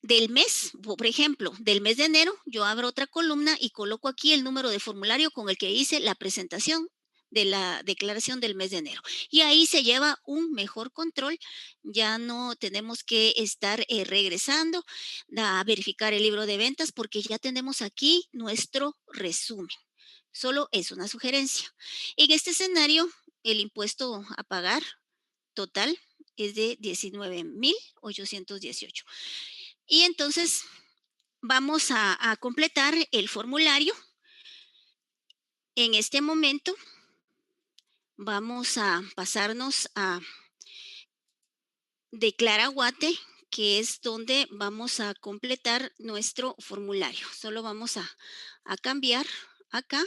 Speaker 2: del mes, por ejemplo, del mes de enero, yo abro otra columna y coloco aquí el número de formulario con el que hice la presentación de la declaración del mes de enero. Y ahí se lleva un mejor control. Ya no tenemos que estar regresando a verificar el libro de ventas porque ya tenemos aquí nuestro resumen. Solo es una sugerencia. En este escenario, el impuesto a pagar total es de 19,818. Y entonces vamos a completar el formulario. En este momento vamos a pasarnos a Declara Guate, que es donde vamos a completar nuestro formulario. Solo vamos a cambiar acá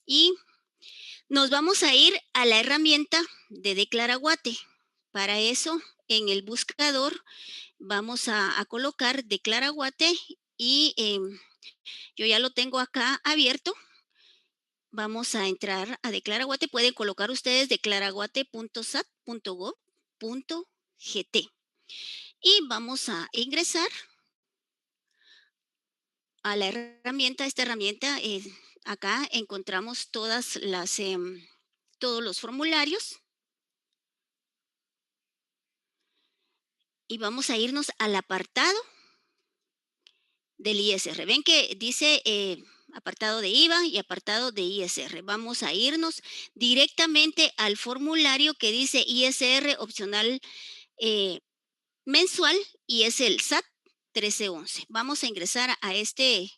Speaker 2: y nos vamos a ir a la herramienta de Declara Guate. Para eso, en el buscador vamos a colocar Declara Guate y yo ya lo tengo acá abierto. Vamos a entrar a Declaraguate. Pueden colocar ustedes declaraguate.sat.gov.gt. Y vamos a ingresar a la herramienta. Esta herramienta, acá encontramos todos los formularios. Y vamos a irnos al apartado del ISR. Ven que dice apartado de IVA y apartado de ISR. Vamos a irnos directamente al formulario que dice ISR opcional mensual y es el SAT 1311. Vamos a ingresar a este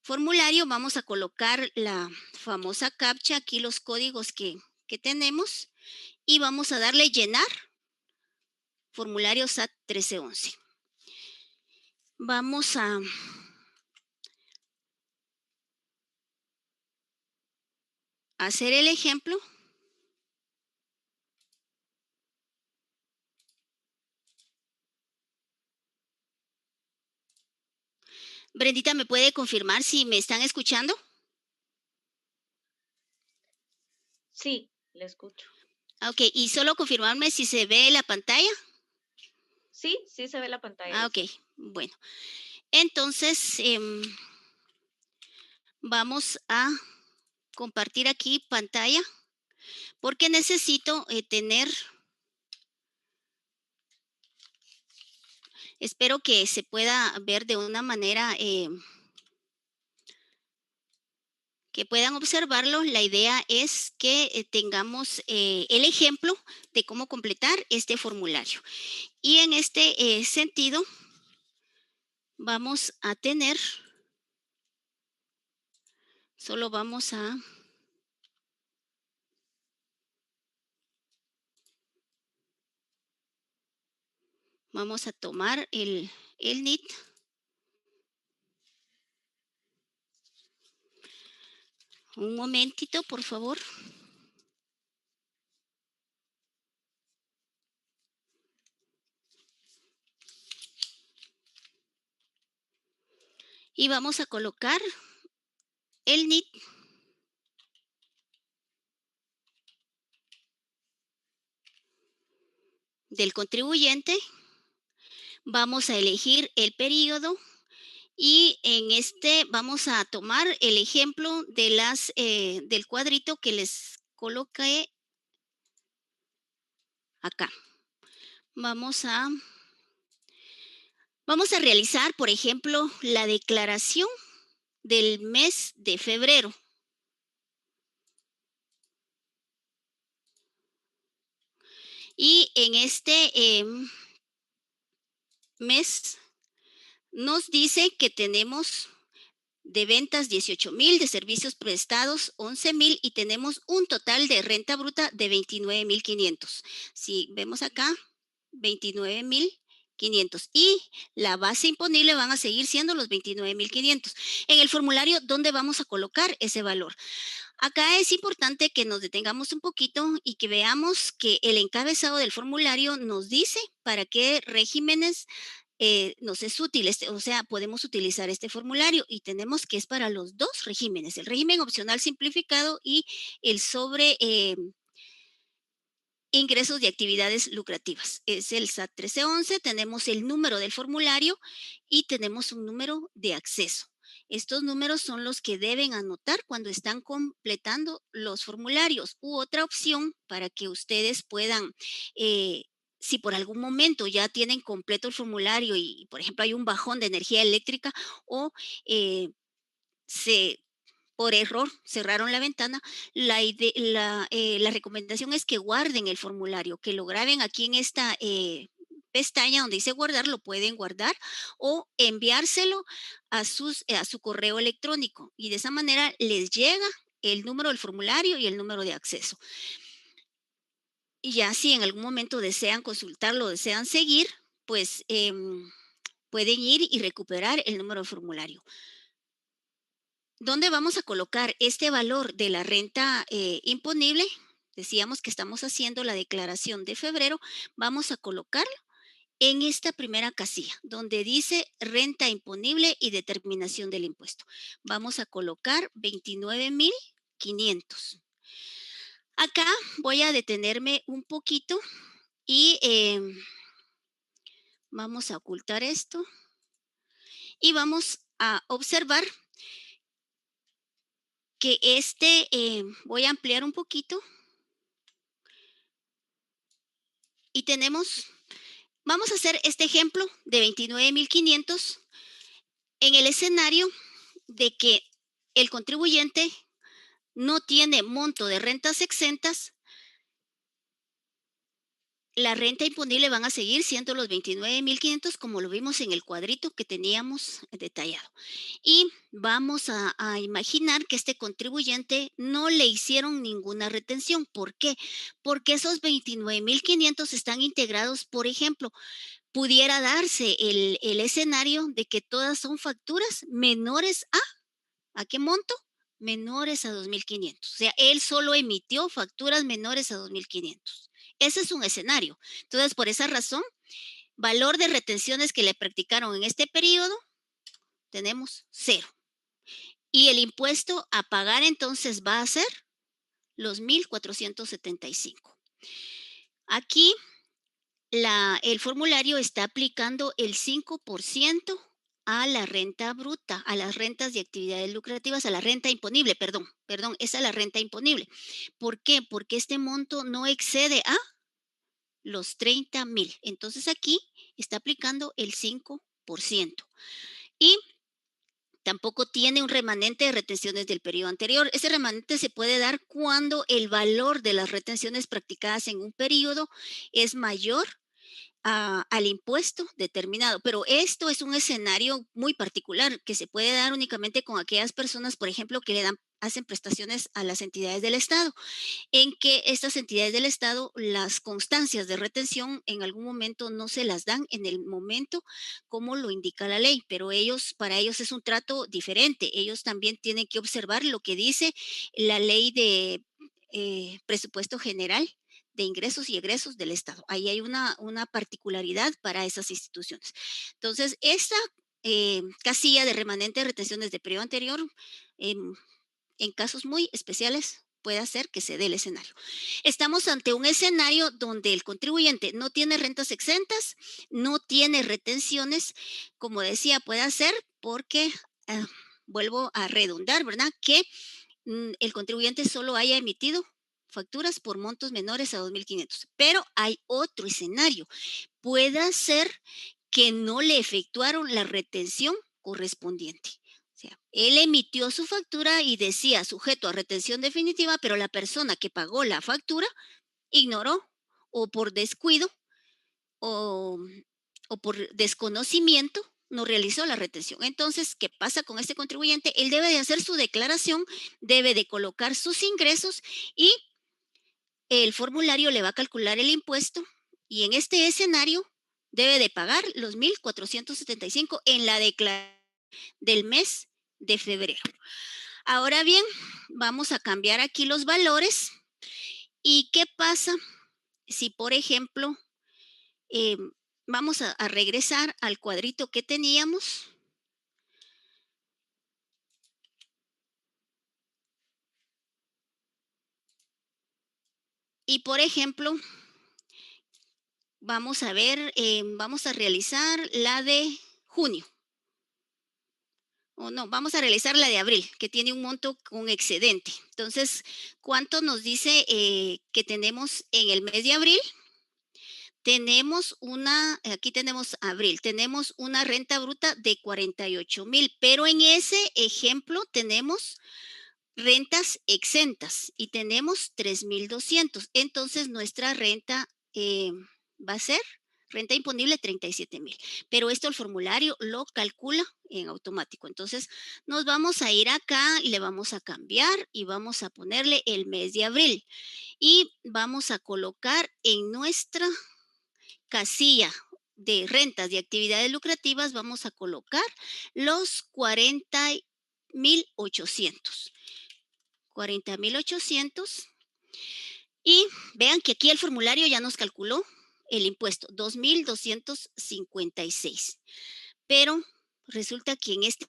Speaker 2: formulario, vamos a colocar la famosa captcha, aquí los códigos que tenemos y vamos a darle llenar formulario SAT 1311. Vamos a hacer el ejemplo. Brendita, ¿me puede confirmar si me están escuchando?
Speaker 1: Sí, le escucho.
Speaker 2: Ok, y solo confirmarme si se ve la pantalla.
Speaker 1: Sí, sí se ve la pantalla.
Speaker 2: Ok, bueno. Entonces, vamos a compartir aquí pantalla porque necesito tener, espero que se pueda ver de una manera que puedan observarlo. La idea es que tengamos el ejemplo de cómo completar este formulario. Y en este sentido, vamos a tener, solo vamos a tomar el NIT. Un momentito, por favor. Y vamos a colocar el NIT del contribuyente. Vamos a elegir el periodo y en este vamos a tomar el ejemplo de del cuadrito que les coloqué acá. Vamos a realizar, por ejemplo, la declaración del mes de febrero. Y en este mes nos dice que tenemos de ventas 18,000, de servicios prestados 11,000 y tenemos un total de renta bruta de 29,500. Si vemos acá, 29,500. $29,500 y la base imponible van a seguir siendo los $29,500. En el formulario, ¿dónde vamos a colocar ese valor? Acá es importante que nos detengamos un poquito y que veamos que el encabezado del formulario nos dice para qué regímenes nos es útil, o sea, podemos utilizar este formulario y tenemos que es para los dos regímenes, el régimen opcional simplificado y el sobre ingresos de actividades lucrativas. Es el SAT 1311, tenemos el número del formulario y tenemos un número de acceso. Estos números son los que deben anotar cuando están completando los formularios. U otra opción para que ustedes puedan, si por algún momento ya tienen completo el formulario y, por ejemplo, hay un bajón de energía eléctrica o se por error cerraron la ventana, la recomendación es que guarden el formulario, que lo graben aquí en esta pestaña donde dice guardar, lo pueden guardar o enviárselo a su correo electrónico y de esa manera les llega el número del formulario y el número de acceso. Y ya si en algún momento desean consultarlo, desean seguir, pues pueden ir y recuperar el número de formulario. ¿Dónde vamos a colocar este valor de la renta imponible? Decíamos que estamos haciendo la declaración de febrero. Vamos a colocarlo en esta primera casilla, donde dice renta imponible y determinación del impuesto. Vamos a colocar 29,500. Acá voy a detenerme un poquito y vamos a ocultar esto y vamos a observar que voy a ampliar un poquito y vamos a hacer este ejemplo de 29,500 en el escenario de que el contribuyente no tiene monto de rentas exentas. La renta imponible van a seguir siendo los 29,500 como lo vimos en el cuadrito que teníamos detallado. Y vamos a imaginar que este contribuyente no le hicieron ninguna retención. ¿Por qué? Porque esos 29,500 están integrados, por ejemplo, pudiera darse el escenario de que todas son facturas menores ¿a qué monto? Menores a 2,500. O sea, él solo emitió facturas menores a 2,500. Ese es un escenario. Entonces, por esa razón, valor de retenciones que le practicaron en este periodo, tenemos 0. Y el impuesto a pagar entonces va a ser los 1,475. Aquí el formulario está aplicando el 5% a la renta bruta, a las rentas de actividades lucrativas, a la renta imponible, perdón, es a la renta imponible. ¿Por qué? Porque este monto no excede a los 30,000. Entonces aquí está aplicando el 5%. Y tampoco tiene un remanente de retenciones del periodo anterior. Ese remanente se puede dar cuando el valor de las retenciones practicadas en un periodo es mayor al impuesto determinado. Pero esto es un escenario muy particular que se puede dar únicamente con aquellas personas, por ejemplo, que hacen prestaciones a las entidades del Estado, en que estas entidades del Estado, las constancias de retención en algún momento no se las dan en el momento como lo indica la ley, pero para ellos es un trato diferente. Ellos también tienen que observar lo que dice la ley de presupuesto general de ingresos y egresos del Estado. Ahí hay una particularidad para esas instituciones. Entonces, esta casilla de remanente de retenciones de periodo anterior, en casos muy especiales, puede hacer que se dé el escenario. Estamos ante un escenario donde el contribuyente no tiene rentas exentas, no tiene retenciones, como decía, puede hacer porque, vuelvo a redundar, ¿verdad? Que el contribuyente solo haya emitido facturas por montos menores a 2,500. Pero hay otro escenario. Puede ser que no le efectuaron la retención correspondiente. O sea, él emitió su factura y decía sujeto a retención definitiva, pero la persona que pagó la factura ignoró o por descuido o, o por desconocimiento no realizó la retención. Entonces, ¿qué pasa con este contribuyente? Él debe de hacer su declaración, debe de colocar sus ingresos y el formulario le va a calcular el impuesto y en este escenario Debe de pagar los 1,475 en la declaración del mes de febrero. Ahora bien, vamos a cambiar aquí los valores. ¿Y qué pasa si, por ejemplo, eh, vamos a regresar al cuadrito que teníamos? Y, por ejemplo, vamos a ver, vamos a realizar la de junio. O no, vamos a realizar la de abril, que tiene un monto con excedente. Entonces, ¿cuánto nos dice que tenemos en el mes de abril? Tenemos aquí tenemos abril, tenemos una renta bruta de 48,000, pero en ese ejemplo tenemos rentas exentas y tenemos 3,200. Entonces, nuestra renta va a ser renta imponible 37,000. Pero esto el formulario lo calcula en automático. Entonces, nos vamos a ir acá y le vamos a cambiar y vamos a ponerle el mes de abril. Y vamos a colocar en nuestra casilla de rentas de actividades lucrativas, vamos a colocar los 40,800. 40,800. Y vean que aquí el formulario ya nos calculó el impuesto, 2,256. Pero resulta que en este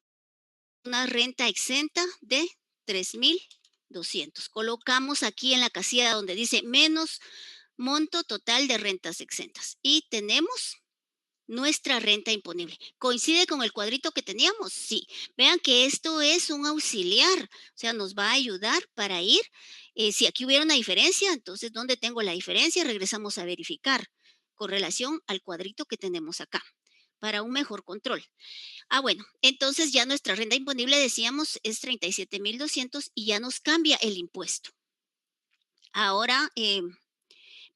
Speaker 2: una renta exenta de 3,200. Colocamos aquí en la casilla donde dice menos monto total de rentas exentas y tenemos nuestra renta imponible. ¿Coincide con el cuadrito que teníamos? Sí. Vean que esto es un auxiliar, o sea, nos va a ayudar para ir. Si aquí hubiera una diferencia, entonces, ¿dónde tengo la diferencia? Regresamos a verificar con relación al cuadrito que tenemos acá para un mejor control. Bueno, entonces ya nuestra renta imponible, decíamos, es 37,200 y ya nos cambia el impuesto. Ahora,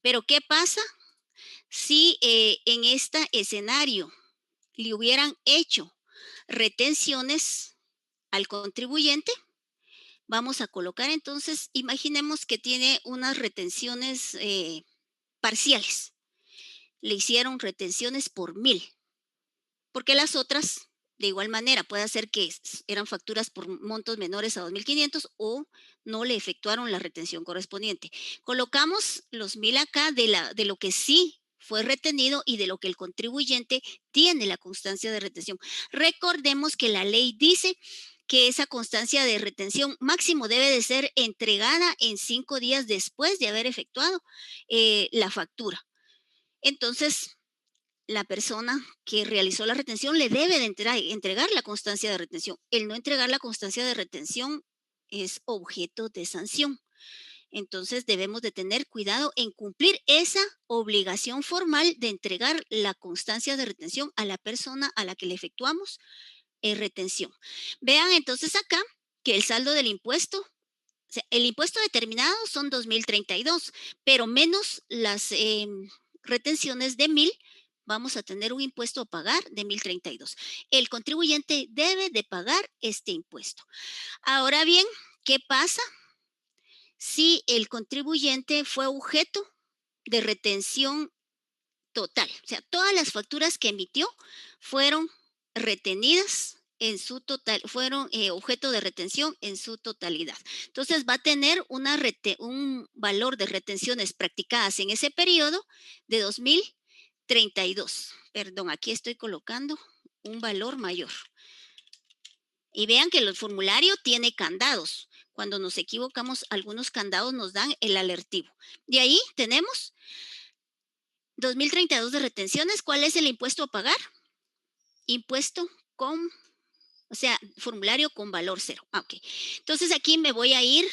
Speaker 2: ¿pero qué pasa si en este escenario le hubieran hecho retenciones al contribuyente? Vamos a colocar entonces, imaginemos que tiene unas retenciones parciales. Le hicieron retenciones por 1,000, porque las otras, de igual manera, puede ser que eran facturas por montos menores a 2,500 o no le efectuaron la retención correspondiente. Colocamos los 1,000 acá de lo que sí fue retenido y de lo que el contribuyente tiene la constancia de retención. Recordemos que la ley dice que esa constancia de retención máximo debe de ser entregada en 5 días después de haber efectuado la factura. Entonces, la persona que realizó la retención le debe de entregar la constancia de retención. El no entregar la constancia de retención es objeto de sanción. Entonces debemos de tener cuidado en cumplir esa obligación formal de entregar la constancia de retención a la persona a la que le efectuamos retención. Vean entonces acá que el saldo del impuesto, o sea, el impuesto determinado son 2,032, pero menos las retenciones de 1,000, vamos a tener un impuesto a pagar de 1,032. El contribuyente debe de pagar este impuesto. Ahora bien, ¿qué pasa si el contribuyente fue objeto de retención total? O sea, todas las facturas que emitió fueron retenidas en su total, fueron objeto de retención en su totalidad. Entonces va a tener un valor de retenciones practicadas en ese periodo de 2,032. Perdón, aquí estoy colocando un valor mayor. Y vean que el formulario tiene candados. Cuando nos equivocamos, algunos candados nos dan el alertivo. De ahí tenemos 2,032 de retenciones. ¿Cuál es el impuesto a pagar? Impuesto con, o sea, formulario con valor cero. Ok. Entonces aquí me voy a ir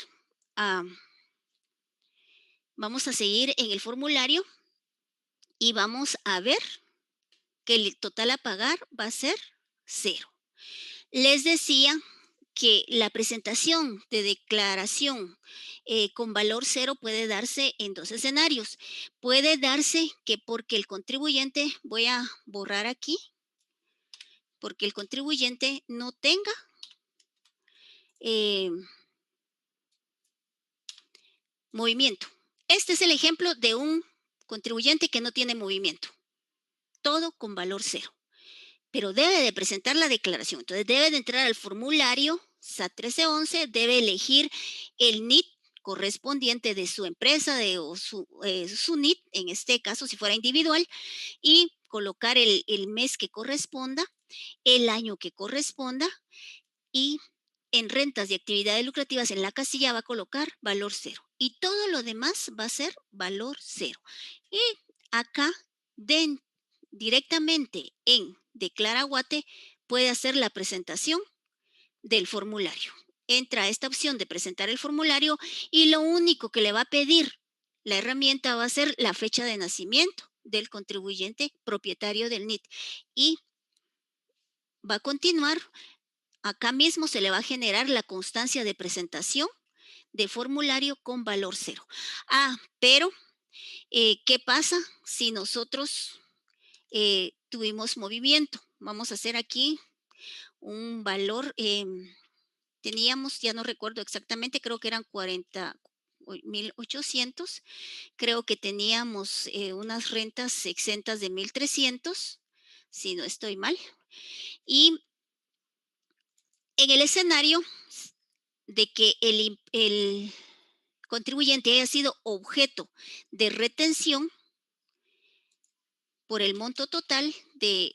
Speaker 2: vamos a seguir en el formulario y vamos a ver que el total a pagar va a ser cero. Les decía que la presentación de declaración con valor cero puede darse en dos escenarios. Puede darse que porque el contribuyente, voy a borrar aquí, porque el contribuyente no tenga movimiento. Este es el ejemplo de un contribuyente que no tiene movimiento. todo con valor cero, pero debe de presentar la declaración. Entonces debe de entrar al formulario SAT 1311, debe elegir el NIT correspondiente de su empresa o su NIT, en este caso si fuera individual, y colocar el mes que corresponda, el año que corresponda, y en rentas de actividades lucrativas en la casilla va a colocar valor cero y todo lo demás va a ser valor cero. Y acá directamente en Declara Guate puede hacer la presentación del formulario. Entra a esta opción de presentar el formulario y lo único que le va a pedir la herramienta va a ser la fecha de nacimiento del contribuyente propietario del NIT y va a continuar. Acá mismo se le va a generar la constancia de presentación de formulario con valor cero. Pero ¿qué pasa si nosotros tuvimos movimiento? Vamos a hacer aquí un valor, teníamos, ya no recuerdo exactamente, creo que eran 40.800, creo que teníamos unas rentas exentas de 1.300, si no estoy mal, y en el escenario de que el contribuyente haya sido objeto de retención por el monto total de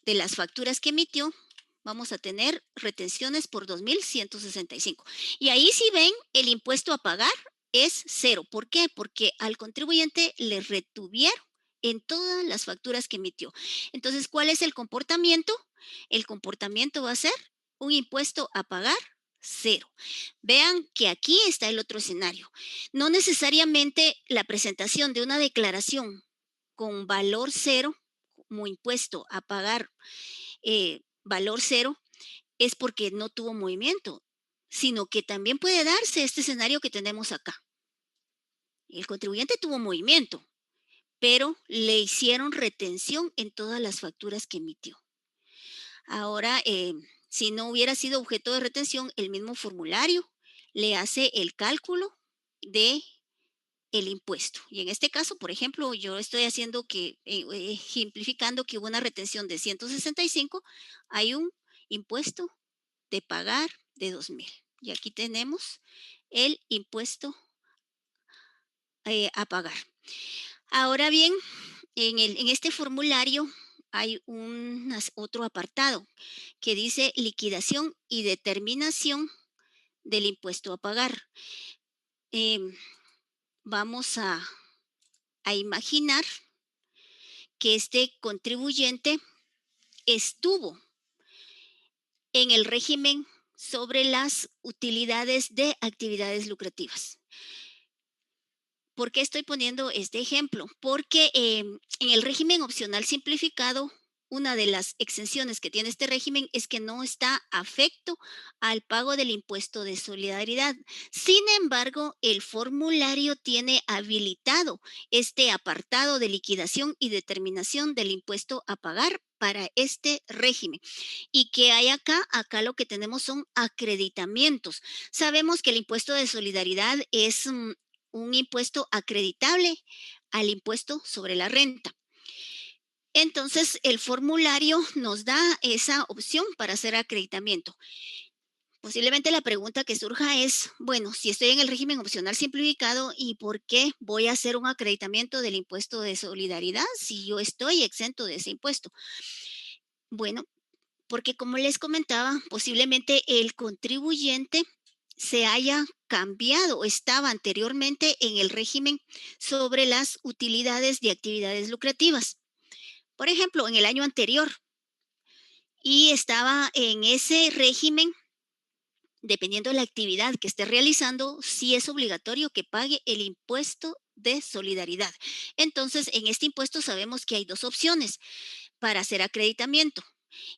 Speaker 2: las facturas que emitió, vamos a tener retenciones por 2.165. Y ahí si ven, el impuesto a pagar es cero. ¿Por qué? Porque al contribuyente le retuvieron en todas las facturas que emitió. Entonces, ¿cuál es el comportamiento? El comportamiento va a ser un impuesto a pagar cero. Vean que aquí está el otro escenario. No necesariamente la presentación de una declaración con valor cero, como impuesto a pagar valor cero, es porque no tuvo movimiento, sino que también puede darse este escenario que tenemos acá. El contribuyente tuvo movimiento, pero le hicieron retención en todas las facturas que emitió. Ahora, si no hubiera sido objeto de retención, el mismo formulario le hace el cálculo de el impuesto. Y en este caso, por ejemplo, yo estoy haciendo ejemplificando que hubo una retención de 165, hay un impuesto de pagar de 2.000. Y aquí tenemos el impuesto a pagar. Ahora bien, en este formulario hay otro apartado que dice liquidación y determinación del impuesto a pagar. Vamos a imaginar que este contribuyente estuvo en el régimen sobre las utilidades de actividades lucrativas. ¿Por qué estoy poniendo este ejemplo? Porque en el régimen opcional simplificado, una de las exenciones que tiene este régimen es que no está afecto al pago del impuesto de solidaridad. Sin embargo, el formulario tiene habilitado este apartado de liquidación y determinación del impuesto a pagar para este régimen. ¿Y qué hay acá? Acá lo que tenemos son acreditamientos. Sabemos que el impuesto de solidaridad es un impuesto acreditable al impuesto sobre la renta. Entonces, el formulario nos da esa opción para hacer acreditamiento. Posiblemente la pregunta que surja es, bueno, si estoy en el régimen opcional simplificado, ¿y por qué voy a hacer un acreditamiento del impuesto de solidaridad si yo estoy exento de ese impuesto? Bueno, porque como les comentaba, posiblemente el contribuyente se haya cambiado, estaba anteriormente en el régimen sobre las utilidades de actividades lucrativas. Por ejemplo, en el año anterior, y estaba en ese régimen, dependiendo de la actividad que esté realizando, sí es obligatorio que pague el impuesto de solidaridad. Entonces, en este impuesto sabemos que hay dos opciones para hacer acreditamiento.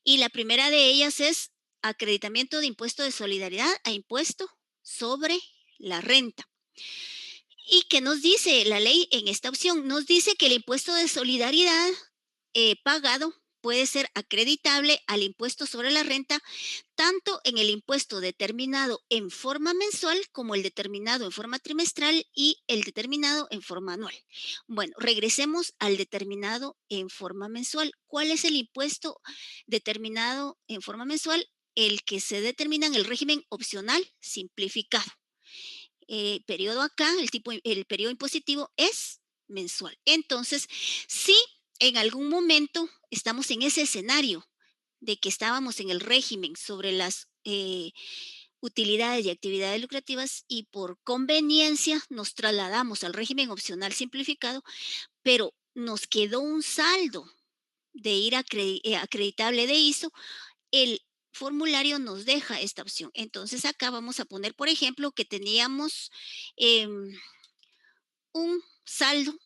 Speaker 2: Y la primera de ellas es acreditamiento de impuesto de solidaridad a impuesto sobre la renta. ¿Y qué nos dice la ley en esta opción? Nos dice que el impuesto de solidaridad pagado puede ser acreditable al impuesto sobre la renta, tanto en el impuesto determinado en forma mensual como el determinado en forma trimestral y el determinado en forma anual. Bueno, regresemos al determinado en forma mensual. ¿Cuál es el impuesto determinado en forma mensual? El que se determina en el régimen opcional simplificado. Periodo acá, el periodo impositivo es mensual. Entonces, si en algún momento estamos en ese escenario de que estábamos en el régimen sobre las utilidades y actividades lucrativas y por conveniencia nos trasladamos al régimen opcional simplificado, pero nos quedó un saldo de ir acreditable de ISO, el formulario nos deja esta opción. Entonces acá vamos a poner, por ejemplo, que teníamos un saldo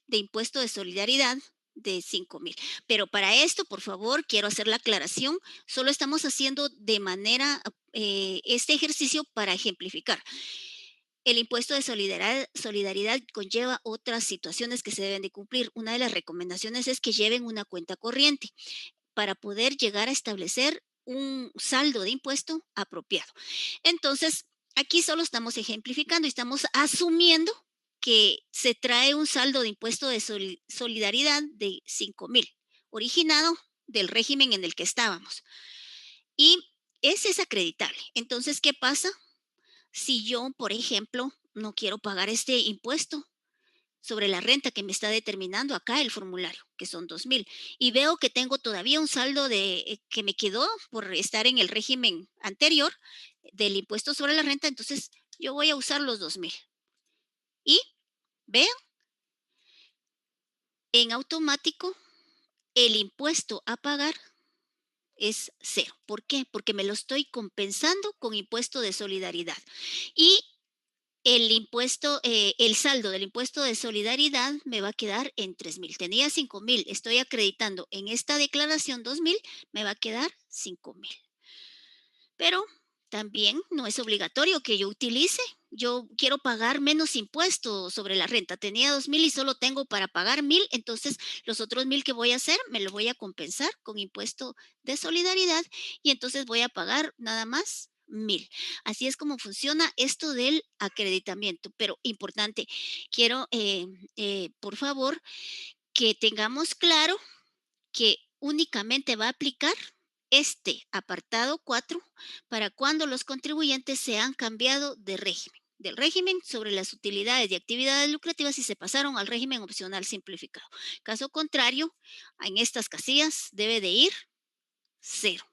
Speaker 2: de impuesto de solidaridad de 5,000. Pero para esto, por favor, quiero hacer la aclaración. Solo estamos haciendo de manera este ejercicio para ejemplificar. El impuesto de solidaridad conlleva otras situaciones que se deben de cumplir. Una de las recomendaciones es que lleven una cuenta corriente para poder llegar a establecer un saldo de impuesto apropiado. Entonces, aquí solo estamos ejemplificando y estamos asumiendo que se trae un saldo de impuesto de solidaridad de 5,000, originado del régimen en el que estábamos. Y ese es acreditable. Entonces, ¿qué pasa si yo, por ejemplo, no quiero pagar este impuesto sobre la renta que me está determinando acá el formulario, que son 2,000, y veo que tengo todavía un saldo que me quedó por estar en el régimen anterior del impuesto sobre la renta? Entonces yo voy a usar los 2,000 y vean, en automático el impuesto a pagar es cero. ¿Por qué? Porque me lo estoy compensando con impuesto de solidaridad. Y el saldo del impuesto de solidaridad me va a quedar en 3,000. Tenía 5,000, estoy acreditando en esta declaración 2,000, me va a quedar 5,000. Pero también no es obligatorio que yo utilice. Yo quiero pagar menos impuestos sobre la renta. Tenía 2,000 y solo tengo para pagar 1,000. Entonces, los otros 1,000 que voy a hacer, me lo voy a compensar con impuesto de solidaridad y entonces voy a pagar nada más 1,000. Así es como funciona esto del acreditamiento. Pero importante, quiero, por favor, que tengamos claro que únicamente va a aplicar este apartado 4 para cuando los contribuyentes se han cambiado de régimen, del régimen sobre las utilidades y actividades lucrativas y se pasaron al régimen opcional simplificado. Caso contrario, en estas casillas debe de ir cero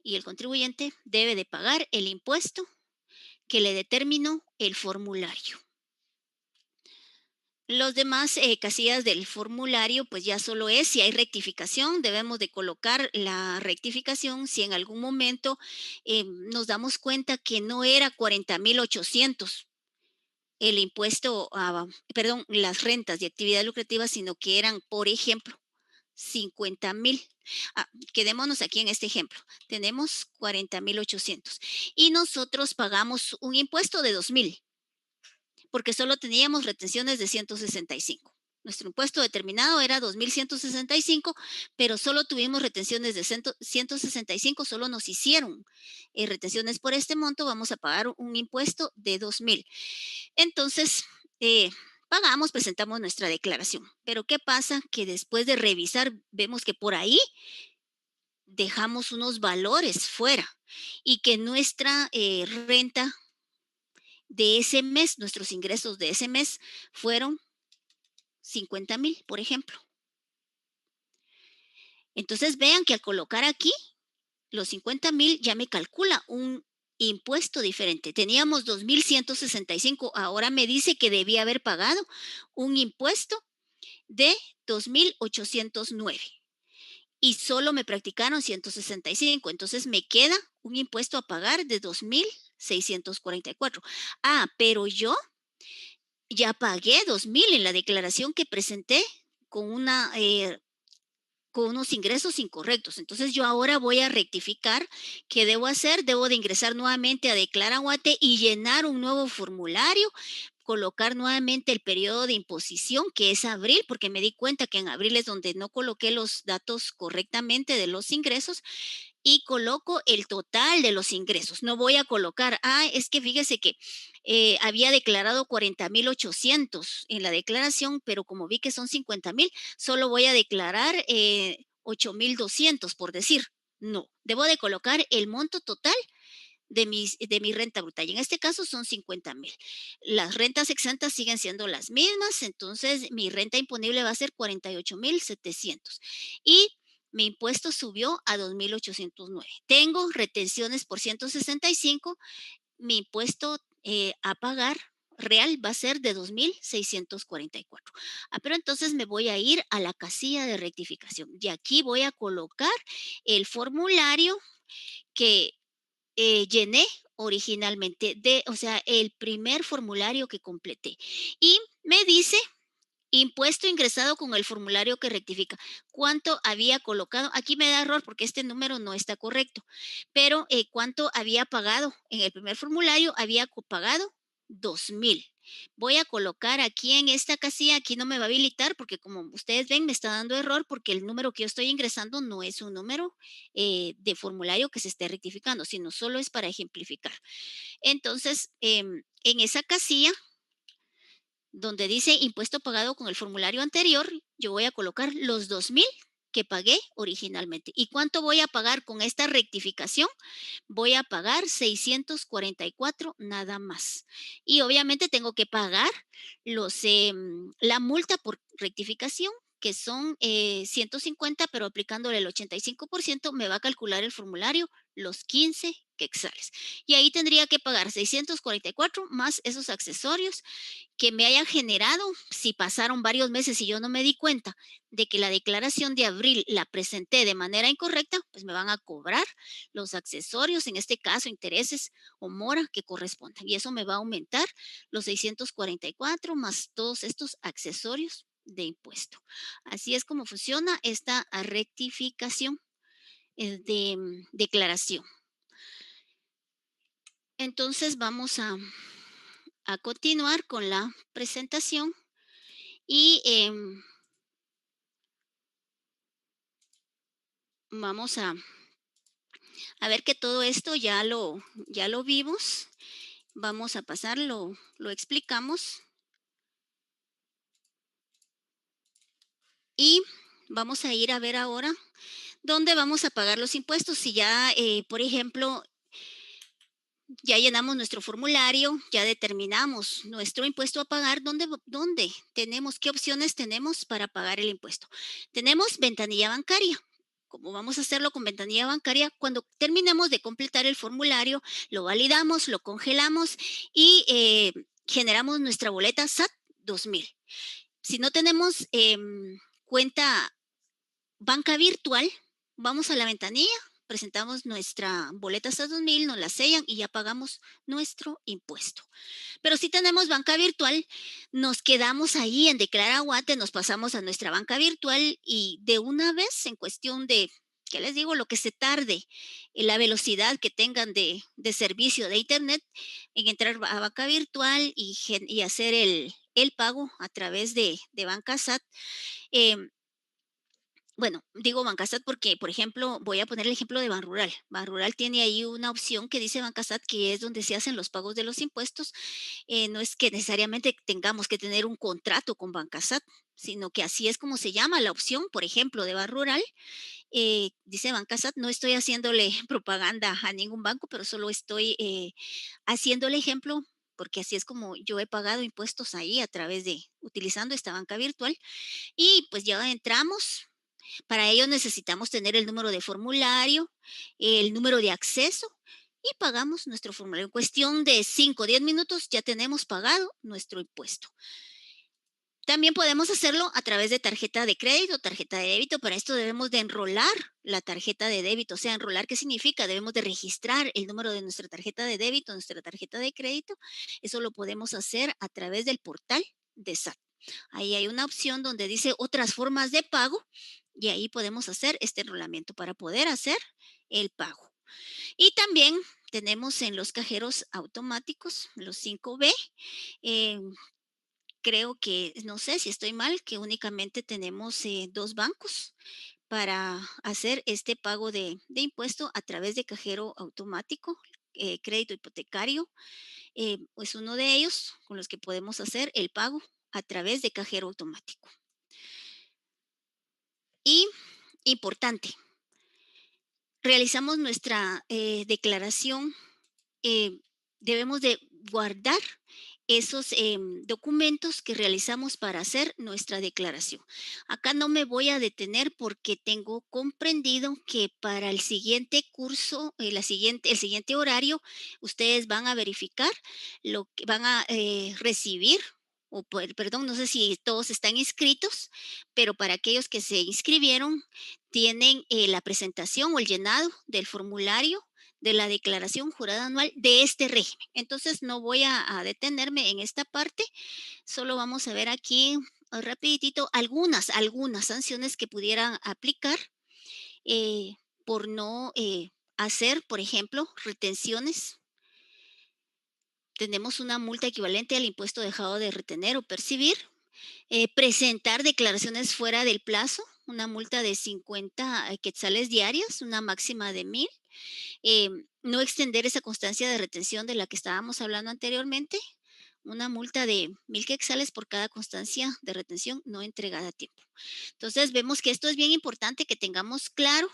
Speaker 2: y el contribuyente debe de pagar el impuesto que le determinó el formulario. Los demás casillas del formulario, pues ya solo es si hay rectificación, debemos de colocar la rectificación si en algún momento nos damos cuenta que no era 40,800 el impuesto, perdón, las rentas de actividad lucrativa, sino que eran, por ejemplo, 50,000. Quedémonos aquí en este ejemplo. Tenemos 40,800 y nosotros pagamos un impuesto de 2,000 porque solo teníamos retenciones de 165. Nuestro impuesto determinado era 2,165, pero solo tuvimos retenciones de 165, solo nos hicieron retenciones por este monto, vamos a pagar un impuesto de 2,000. Entonces, pagamos, presentamos nuestra declaración. Pero ¿qué pasa? Que después de revisar, vemos que por ahí dejamos unos valores fuera y que nuestra renta de ese mes, nuestros ingresos de ese mes fueron 50,000, por ejemplo. Entonces vean que al colocar aquí los 50,000 ya me calcula un impuesto diferente. Teníamos 2,165, ahora me dice que debía haber pagado un impuesto de 2,809 y solo me practicaron 165, entonces me queda un impuesto a pagar de 2,644. Pero yo ya pagué 2,000 en la declaración que presenté con con unos ingresos incorrectos. Entonces yo ahora voy a rectificar. ¿Qué debo hacer? Debo de ingresar nuevamente a Declara Guate y llenar un nuevo formulario colocar nuevamente el periodo de imposición, que es abril, porque me di cuenta que en abril es donde no coloqué los datos correctamente de los ingresos, y coloco el total de los ingresos. No voy a colocar, es que fíjese que había declarado 40,800 en la declaración, pero como vi que son 50,000, solo voy a declarar 8,200, por decir. No, debo de colocar el monto total de mi renta bruta. Y en este caso son 50,000. Las rentas exentas siguen siendo las mismas, entonces mi renta imponible va a ser 48,700. Y mi impuesto subió a 2,809. Tengo retenciones por 165. Mi impuesto a pagar real va a ser de 2,644. Pero entonces me voy a ir a la casilla de rectificación y aquí voy a colocar el formulario que llené originalmente, o sea, el primer formulario que completé. Y me dice impuesto ingresado con el formulario que rectifica. ¿Cuánto había colocado? Aquí me da error porque este número no está correcto, pero ¿cuánto había pagado? En el primer formulario había pagado 2,000. Voy a colocar aquí en esta casilla, aquí no me va a habilitar porque como ustedes ven me está dando error porque el número que yo estoy ingresando no es un número de formulario que se esté rectificando, sino solo es para ejemplificar. Entonces, en esa casilla donde dice impuesto pagado con el formulario anterior, yo voy a colocar los 2,000 que pagué originalmente. ¿Y cuánto voy a pagar con esta rectificación? Voy a pagar 644 nada más. Y obviamente tengo que pagar la multa por rectificación, que son 150, pero aplicándole el 85%, me va a calcular el formulario los 15 quetzales. Y ahí tendría que pagar 644 más esos accesorios que me hayan generado, si pasaron varios meses y yo no me di cuenta de que la declaración de abril la presenté de manera incorrecta, pues me van a cobrar los accesorios, en este caso intereses o mora que correspondan. Y eso me va a aumentar los 644 más todos estos accesorios de impuesto. Así es como funciona esta rectificación de declaración. Entonces vamos a continuar con la presentación y vamos a ver que todo esto ya lo vimos. Vamos a pasarlo, lo explicamos y vamos a ir a ver ahora dónde vamos a pagar los impuestos. Si ya, por ejemplo, ya llenamos nuestro formulario, ya determinamos nuestro impuesto a pagar, ¿dónde tenemos, qué opciones tenemos para pagar el impuesto? Tenemos ventanilla bancaria. Como vamos a hacerlo con ventanilla bancaria, cuando terminemos de completar el formulario, lo validamos, lo congelamos y generamos nuestra boleta SAT 2000. Si no tenemos cuenta banca virtual, vamos a la ventanilla, presentamos nuestra boleta hasta 2000, nos la sellan y ya pagamos nuestro impuesto. Pero si tenemos banca virtual, nos quedamos ahí en Declara Guate, nos pasamos a nuestra banca virtual y de una vez, en cuestión de, ¿qué les digo? Lo que se tarde, la velocidad que tengan de servicio de Internet, en entrar a banca virtual y hacer el pago a través de Banca SAT. Bueno, digo Bancasat porque, por ejemplo, voy a poner el ejemplo de Banrural. Banrural tiene ahí una opción que dice Bancasat, que es donde se hacen los pagos de los impuestos. No es que necesariamente tengamos que tener un contrato con Bancasat, sino que así es como se llama la opción, por ejemplo, de Banrural. Dice Bancasat, no estoy haciéndole propaganda a ningún banco, pero solo estoy haciendo el ejemplo porque así es como yo he pagado impuestos ahí a través utilizando esta banca virtual. Y pues ya entramos. Para ello necesitamos tener el número de formulario, el número de acceso y pagamos nuestro formulario. En cuestión de 5 o 10 minutos ya tenemos pagado nuestro impuesto. También podemos hacerlo a través de tarjeta de crédito, tarjeta de débito. Para esto debemos de enrolar la tarjeta de débito. O sea, enrolar, ¿qué significa? Debemos de registrar el número de nuestra tarjeta de débito, nuestra tarjeta de crédito. Eso lo podemos hacer a través del portal de SAT. Ahí hay una opción donde dice otras formas de pago y ahí podemos hacer este enrolamiento para poder hacer el pago. Y también tenemos en los cajeros automáticos, los 5B. eh, Creo que, no sé si estoy mal, que únicamente tenemos 2 bancos para hacer este pago de impuesto a través de cajero automático, crédito hipotecario, es uno de ellos con los que podemos hacer el pago a través de cajero automático. Y importante, realizamos nuestra declaración, eh, debemos de guardar esos documentos que realizamos para hacer nuestra declaración. Acá no me voy a detener porque tengo comprendido que para el siguiente curso, el siguiente horario, ustedes van a verificar lo que van a recibir. Perdón, no sé si todos están inscritos, pero para aquellos que se inscribieron, tienen la presentación o el llenado del formulario de la declaración jurada anual de este régimen. Entonces, no voy a detenerme en esta parte, solo vamos a ver aquí rapidito algunas sanciones que pudieran aplicar eh, por no hacer, por ejemplo, retenciones. Tenemos una multa equivalente al impuesto dejado de retener o percibir. Presentar declaraciones fuera del plazo, una multa de 50 quetzales diarias, una máxima de 1,000. No extender esa constancia de retención de la que estábamos hablando anteriormente, una multa de 1,000 quetzales por cada constancia de retención no entregada a tiempo. Entonces, vemos que esto es bien importante que tengamos claro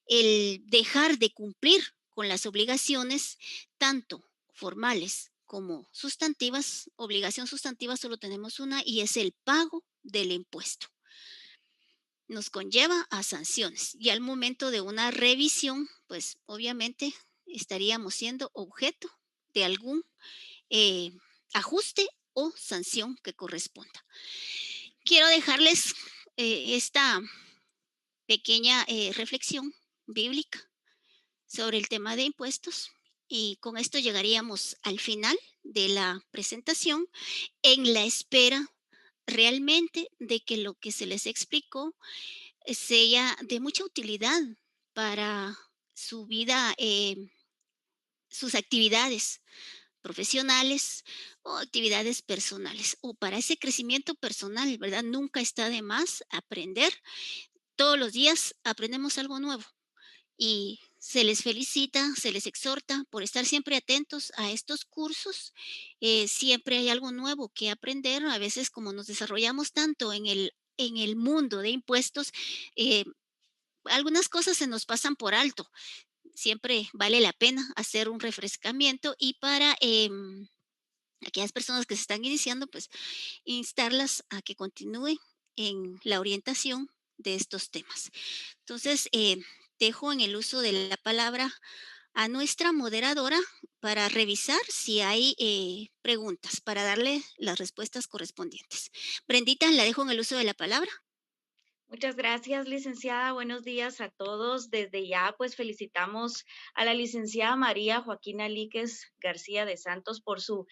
Speaker 2: el dejar de cumplir con las obligaciones, tanto formales como sustantivas. Obligación sustantiva solo tenemos una y es el pago del impuesto. Nos conlleva a sanciones y al momento de una revisión, pues obviamente estaríamos siendo objeto de algún eh, ajuste o sanción que corresponda. Quiero dejarles esta pequeña reflexión bíblica sobre el tema de impuestos y con esto llegaríamos al final de la presentación en la espera realmente de que lo que se les explicó sea de mucha utilidad para su vida, sus actividades profesionales o actividades personales o para ese crecimiento personal, ¿verdad? Nunca está de más aprender. Todos los días aprendemos algo nuevo y se les felicita, se les exhorta por estar siempre atentos a estos cursos. Siempre hay algo nuevo que aprender. A veces como nos desarrollamos tanto en el mundo de impuestos, eh, algunas cosas se nos pasan por alto. Siempre vale la pena hacer un refrescamiento y para aquellas personas que se están iniciando, pues instarlas a que continúen en la orientación de estos temas. Entonces, dejo en el uso de la palabra a nuestra moderadora para revisar si hay preguntas, para darle las respuestas correspondientes. Brendita, la dejo en el uso de la palabra.
Speaker 1: Muchas gracias, licenciada. Buenos días a todos. Desde ya, pues felicitamos a la licenciada María Joaquina Líquez García de Santos por su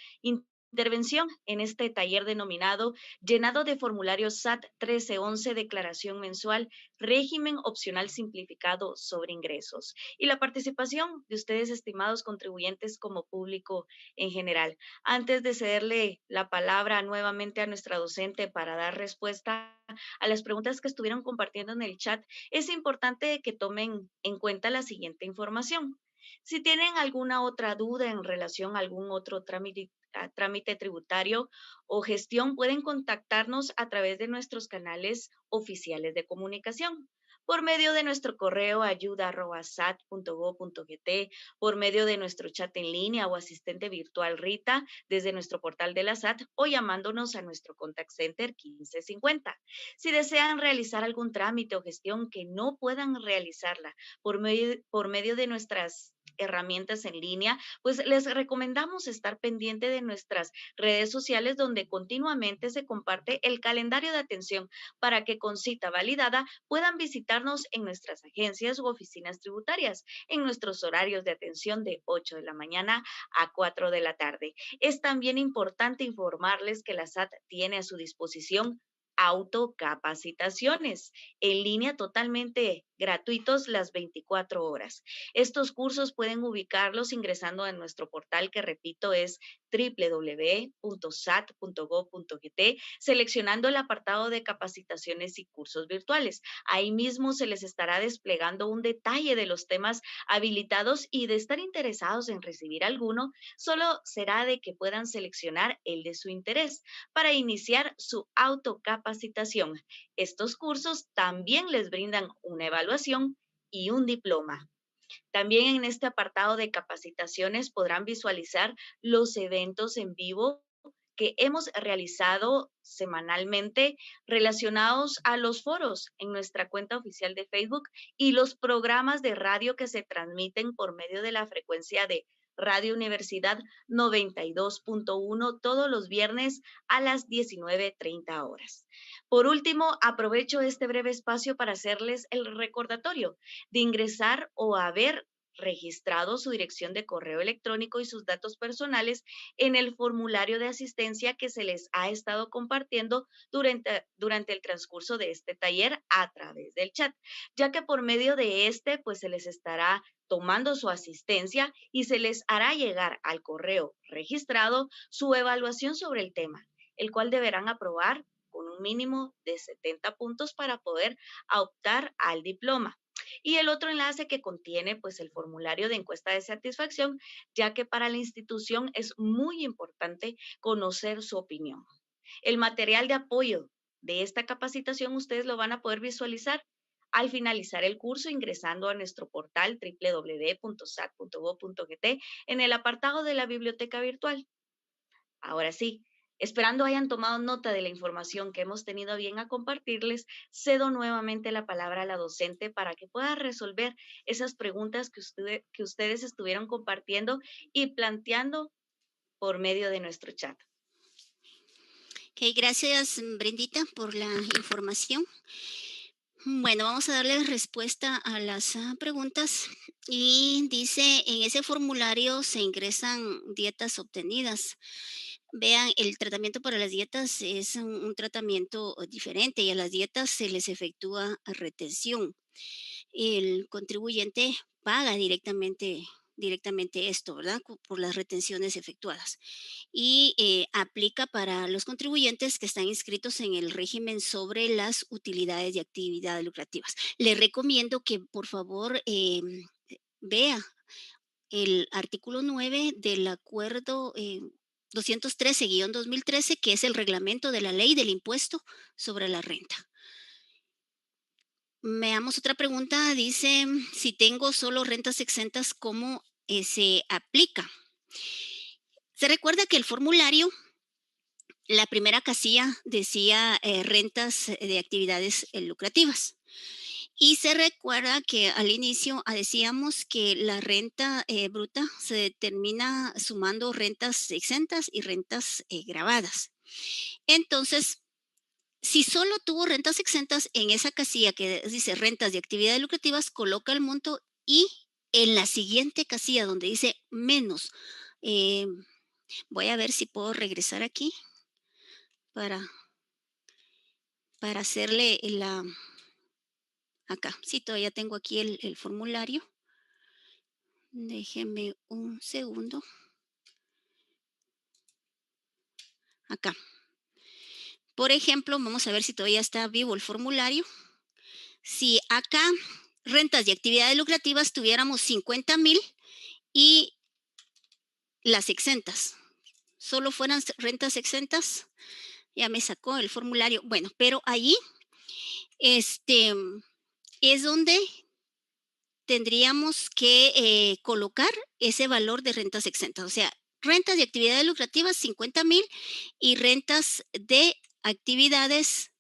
Speaker 1: intervención en este taller denominado Llenado de formulario SAT 1311, declaración mensual, régimen opcional simplificado sobre ingresos, y la participación de ustedes, estimados contribuyentes, como público en general. Antes de cederle la palabra nuevamente a nuestra docente para dar respuesta a las preguntas que estuvieron compartiendo en el chat, es importante que tomen en cuenta la siguiente información. Si tienen alguna otra duda en relación a algún otro trámite tributario o gestión, pueden contactarnos a través de nuestros canales oficiales de comunicación, por medio de nuestro correo ayuda@sat.go.gt, por medio de nuestro chat en línea o asistente virtual Rita desde nuestro portal de la SAT, o llamándonos a nuestro contact center 1550. Si desean realizar algún trámite o gestión que no puedan realizarla por medio de nuestras herramientas en línea, pues les recomendamos estar pendiente de nuestras redes sociales, donde continuamente se comparte el calendario de atención para que con cita validada puedan visitarnos en nuestras agencias u oficinas tributarias en nuestros horarios de atención de 8 de la mañana a 4 de la tarde. Es también importante informarles que la SAT tiene a su disposición autocapacitaciones en línea totalmente gratuitos las 24 horas. Estos cursos pueden ubicarlos ingresando a nuestro portal, que repito es www.sat.gov.gt, seleccionando el apartado de capacitaciones y cursos virtuales. Ahí mismo se les estará desplegando un detalle de los temas habilitados, y de estar interesados en recibir alguno, solo será de que puedan seleccionar el de su interés para iniciar su autocapacitación. Estos cursos también les brindan una evaluación y un diploma. También en este apartado de capacitaciones podrán visualizar los eventos en vivo que hemos realizado semanalmente relacionados a los foros en nuestra cuenta oficial de Facebook, y los programas de radio que se transmiten por medio de la frecuencia de Radio Universidad 92.1 todos los viernes a las 19:30 horas. Por último, aprovecho este breve espacio para hacerles el recordatorio de ingresar o haber registrado su dirección de correo electrónico y sus datos personales en el formulario de asistencia que se les ha estado compartiendo durante el transcurso de este taller a través del chat, ya que por medio de este, pues se les estará tomando su asistencia y se les hará llegar al correo registrado su evaluación sobre el tema, el cual deberán aprobar con un mínimo de 70 puntos para poder optar al diploma. Y el otro enlace que contiene pues el formulario de encuesta de satisfacción, ya que para la institución es muy importante conocer su opinión. El material de apoyo de esta capacitación ustedes lo van a poder visualizar al finalizar el curso ingresando a nuestro portal www.sat.gov.gt en el apartado de la biblioteca virtual. Ahora sí, esperando hayan tomado nota de la información que hemos tenido a bien a compartirles, cedo nuevamente la palabra a la docente para que pueda resolver esas preguntas que ustedes estuvieron compartiendo y planteando por medio de nuestro chat.
Speaker 2: Ok, gracias, Brendita, por la información. Bueno, vamos a darle respuesta a las preguntas. Y dice, en ese formulario se ingresan dietas obtenidas. Vean, el tratamiento para las dietas es un tratamiento diferente, y a las dietas se les efectúa retención. El contribuyente paga directamente esto, ¿verdad? Por las retenciones efectuadas. Y aplica para los contribuyentes que están inscritos en el régimen sobre las utilidades y actividades lucrativas. Le recomiendo que por favor vea el artículo 9 del acuerdo 213-2013, que es el reglamento de la ley del impuesto sobre la renta. Veamos otra pregunta. Dice, si tengo solo rentas exentas, ¿cómo se aplica? Se recuerda que el formulario, la primera casilla decía rentas de actividades lucrativas. Y se recuerda que al inicio decíamos que la renta bruta se determina sumando rentas exentas y rentas gravadas. Entonces, si solo tuvo rentas exentas, en esa casilla que dice rentas de actividades lucrativas, coloca el monto, y en la siguiente casilla donde dice menos, eh, voy a ver si puedo regresar aquí para, para hacerle acá. Sí, todavía tengo aquí el formulario. Déjeme un segundo. Acá. Por ejemplo, vamos a ver si todavía está vivo el formulario. Si acá rentas de actividades lucrativas tuviéramos 50,000 y las exentas solo fueran rentas exentas, ya me sacó el formulario. Bueno, pero allí es donde tendríamos que colocar ese valor de rentas exentas. O sea, rentas de actividades lucrativas 50,000 y rentas de actividades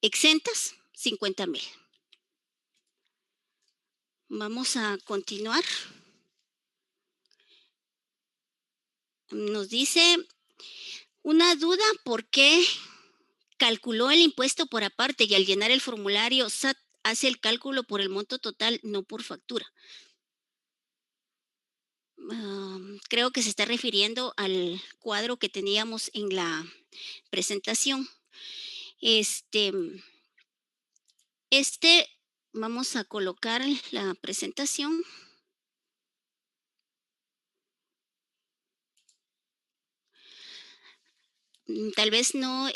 Speaker 2: exentas 50,000. Vamos a continuar. Nos dice una duda: ¿por qué calculó el impuesto por aparte y al llenar el formulario SAT hace el cálculo por el monto total, no por factura? Creo que se está refiriendo al cuadro que teníamos en la presentación. Este, este Vamos a colocar la presentación. Tal vez no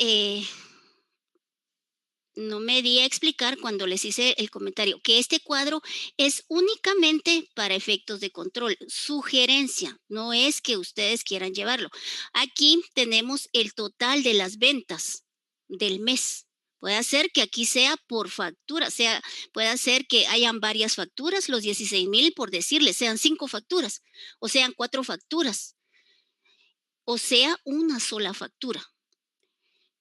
Speaker 2: me di a explicar cuando les hice el comentario que este cuadro es únicamente para efectos de control, sugerencia, no es que ustedes quieran llevarlo. Aquí tenemos el total de las ventas del mes. Puede ser que aquí sea por factura, puede ser que hayan varias facturas, los 16,000 por decirles, sean 5 facturas, o sean 4 facturas, o sea una sola factura.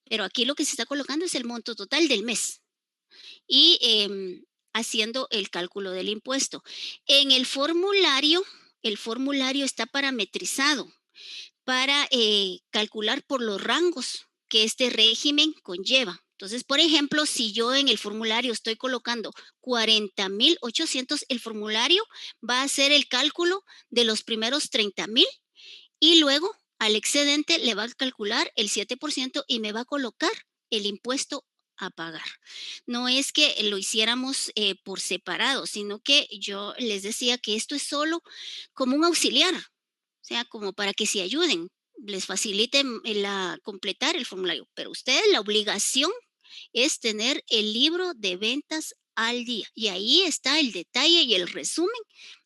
Speaker 2: Pero aquí lo que se está colocando es el monto total del mes y haciendo el cálculo del impuesto. En el formulario está parametrizado para calcular por los rangos que este régimen conlleva. Entonces, por ejemplo, si yo en el formulario estoy colocando 40,800, el formulario va a hacer el cálculo de los primeros 30,000 y luego al excedente le va a calcular el 7% y me va a colocar el impuesto a pagar. No es que lo hiciéramos por separado, sino que yo les decía que esto es solo como un auxiliar, o sea, como para que se ayuden, les faciliten completar el formulario. Pero ustedes la obligación es tener el libro de ventas al día. Y ahí está el detalle y el resumen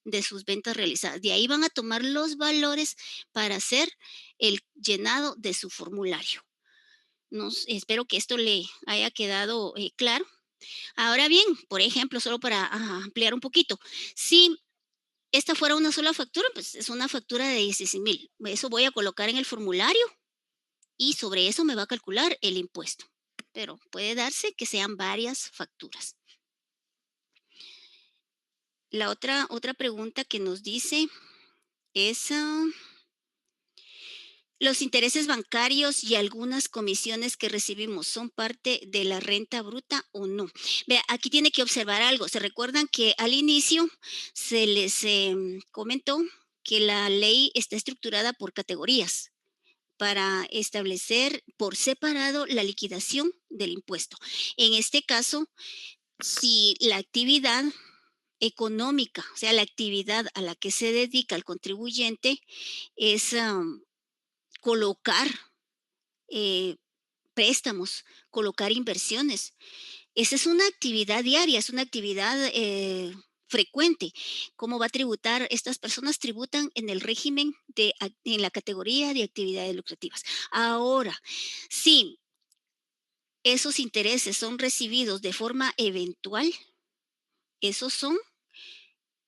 Speaker 2: de sus ventas realizadas. De ahí van a tomar los valores para hacer el llenado de su formulario. Espero que esto le haya quedado claro. Ahora bien, por ejemplo, solo para ampliar un poquito, si esta fuera una sola factura, pues es una factura de 16,000. Eso voy a colocar en el formulario y sobre eso me va a calcular el impuesto. Pero puede darse que sean varias facturas. La otra pregunta que nos dice es, ¿los intereses bancarios y algunas comisiones que recibimos son parte de la renta bruta o no? Vea, aquí tiene que observar algo. ¿Se recuerdan que al inicio se les comentó que la ley está estructurada por categorías para establecer por separado la liquidación del impuesto? En este caso, si la actividad económica, o sea, la actividad a la que se dedica el contribuyente es colocar eh, préstamos, colocar inversiones. Esa es una actividad diaria, es una actividad frecuente. ¿Cómo va a tributar? Estas personas tributan en el régimen en la categoría de actividades lucrativas. Ahora, si esos intereses son recibidos de forma eventual, esos son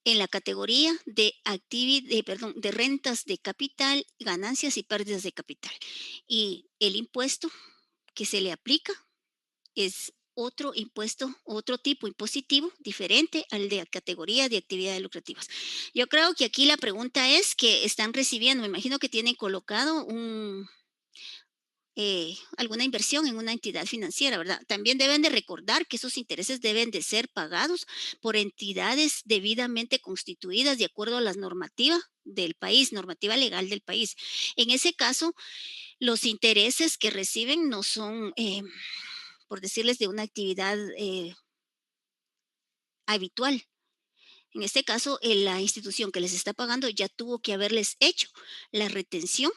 Speaker 2: en la categoría de rentas de capital, ganancias y pérdidas de capital. Y el impuesto que se le aplica es otro impuesto, otro tipo impositivo diferente al de categoría de actividades lucrativas. Yo creo que aquí la pregunta es que están recibiendo, me imagino que tienen colocado alguna inversión en una entidad financiera, ¿verdad? También deben de recordar que esos intereses deben de ser pagados por entidades debidamente constituidas de acuerdo a las normativas del país, normativa legal del país. En ese caso, los intereses que reciben no son, por decirles, de una actividad habitual. En este caso, la institución que les está pagando ya tuvo que haberles hecho la retención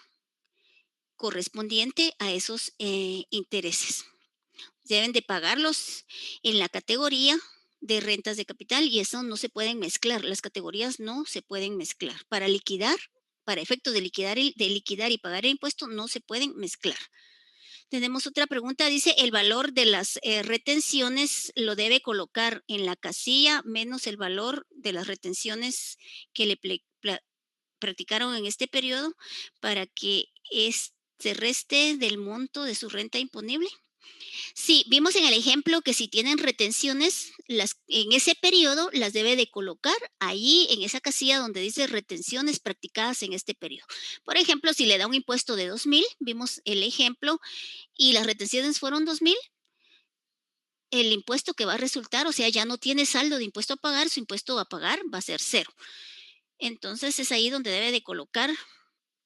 Speaker 2: correspondiente a esos intereses. Deben de pagarlos en la categoría de rentas de capital y eso no se pueden mezclar. Las categorías no se pueden mezclar. Para liquidar, para efectos de liquidar y pagar el impuesto, no se pueden mezclar. Tenemos otra pregunta, dice, el valor de las retenciones lo debe colocar en la casilla menos el valor de las retenciones que le practicaron en este periodo para que se reste del monto de su renta imponible. Sí, vimos en el ejemplo que si tienen retenciones, en ese periodo las debe de colocar ahí en esa casilla donde dice retenciones practicadas en este periodo. Por ejemplo, si le da un impuesto de 2,000, vimos el ejemplo y las retenciones fueron 2,000, el impuesto que va a resultar, o sea, ya no tiene saldo de impuesto a pagar, su impuesto a pagar va a ser cero. Entonces es ahí donde debe de colocar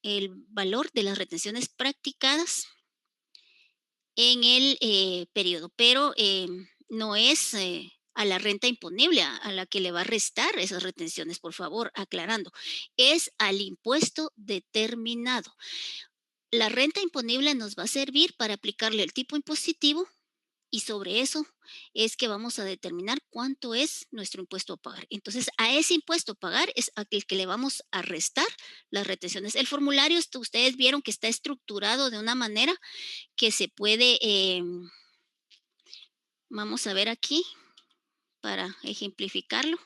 Speaker 2: el valor de las retenciones practicadas en el periodo, pero no es a la renta imponible, a la que le va a restar esas retenciones, por favor, aclarando. Es al impuesto determinado. La renta imponible nos va a servir para aplicarle el tipo impositivo y sobre eso es que vamos a determinar cuánto es nuestro impuesto a pagar. Entonces, a ese impuesto a pagar es aquel que le vamos a restar las retenciones. El formulario, ustedes vieron que está estructurado de una manera que se puede, vamos a ver aquí para ejemplificarlo.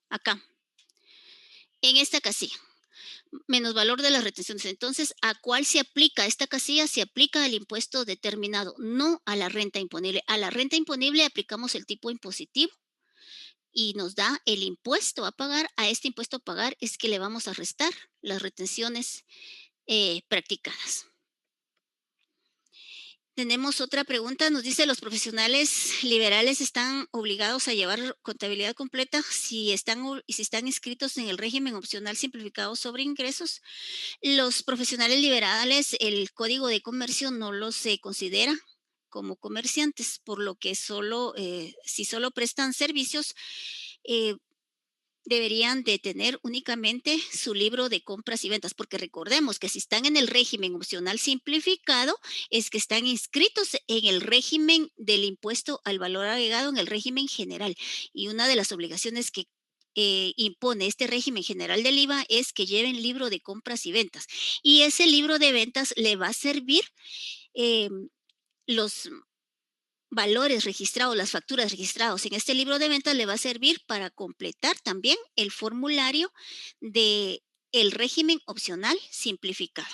Speaker 2: Acá, en esta casilla. Menos valor de las retenciones. Entonces, ¿a cuál se aplica esta casilla? Se aplica al impuesto determinado, no a la renta imponible. A la renta imponible aplicamos el tipo impositivo y nos da el impuesto a pagar. A este impuesto a pagar es que le vamos a restar las retenciones practicadas. Tenemos otra pregunta, nos dice, ¿los profesionales liberales están obligados a llevar contabilidad completa si están inscritos en el régimen opcional simplificado sobre ingresos? Los profesionales liberales, el Código de Comercio no los considera como comerciantes, por lo que si solo prestan servicios, deberían de tener únicamente su libro de compras y ventas, porque recordemos que si están en el régimen opcional simplificado, es que están inscritos en el régimen del impuesto al valor agregado en el régimen general. Y una de las obligaciones que impone este régimen general del IVA es que lleven libro de compras y ventas. Y ese libro de ventas le va a servir los valores registrados, las facturas registradas en este libro de ventas le va a servir para completar también el formulario de el régimen opcional simplificado.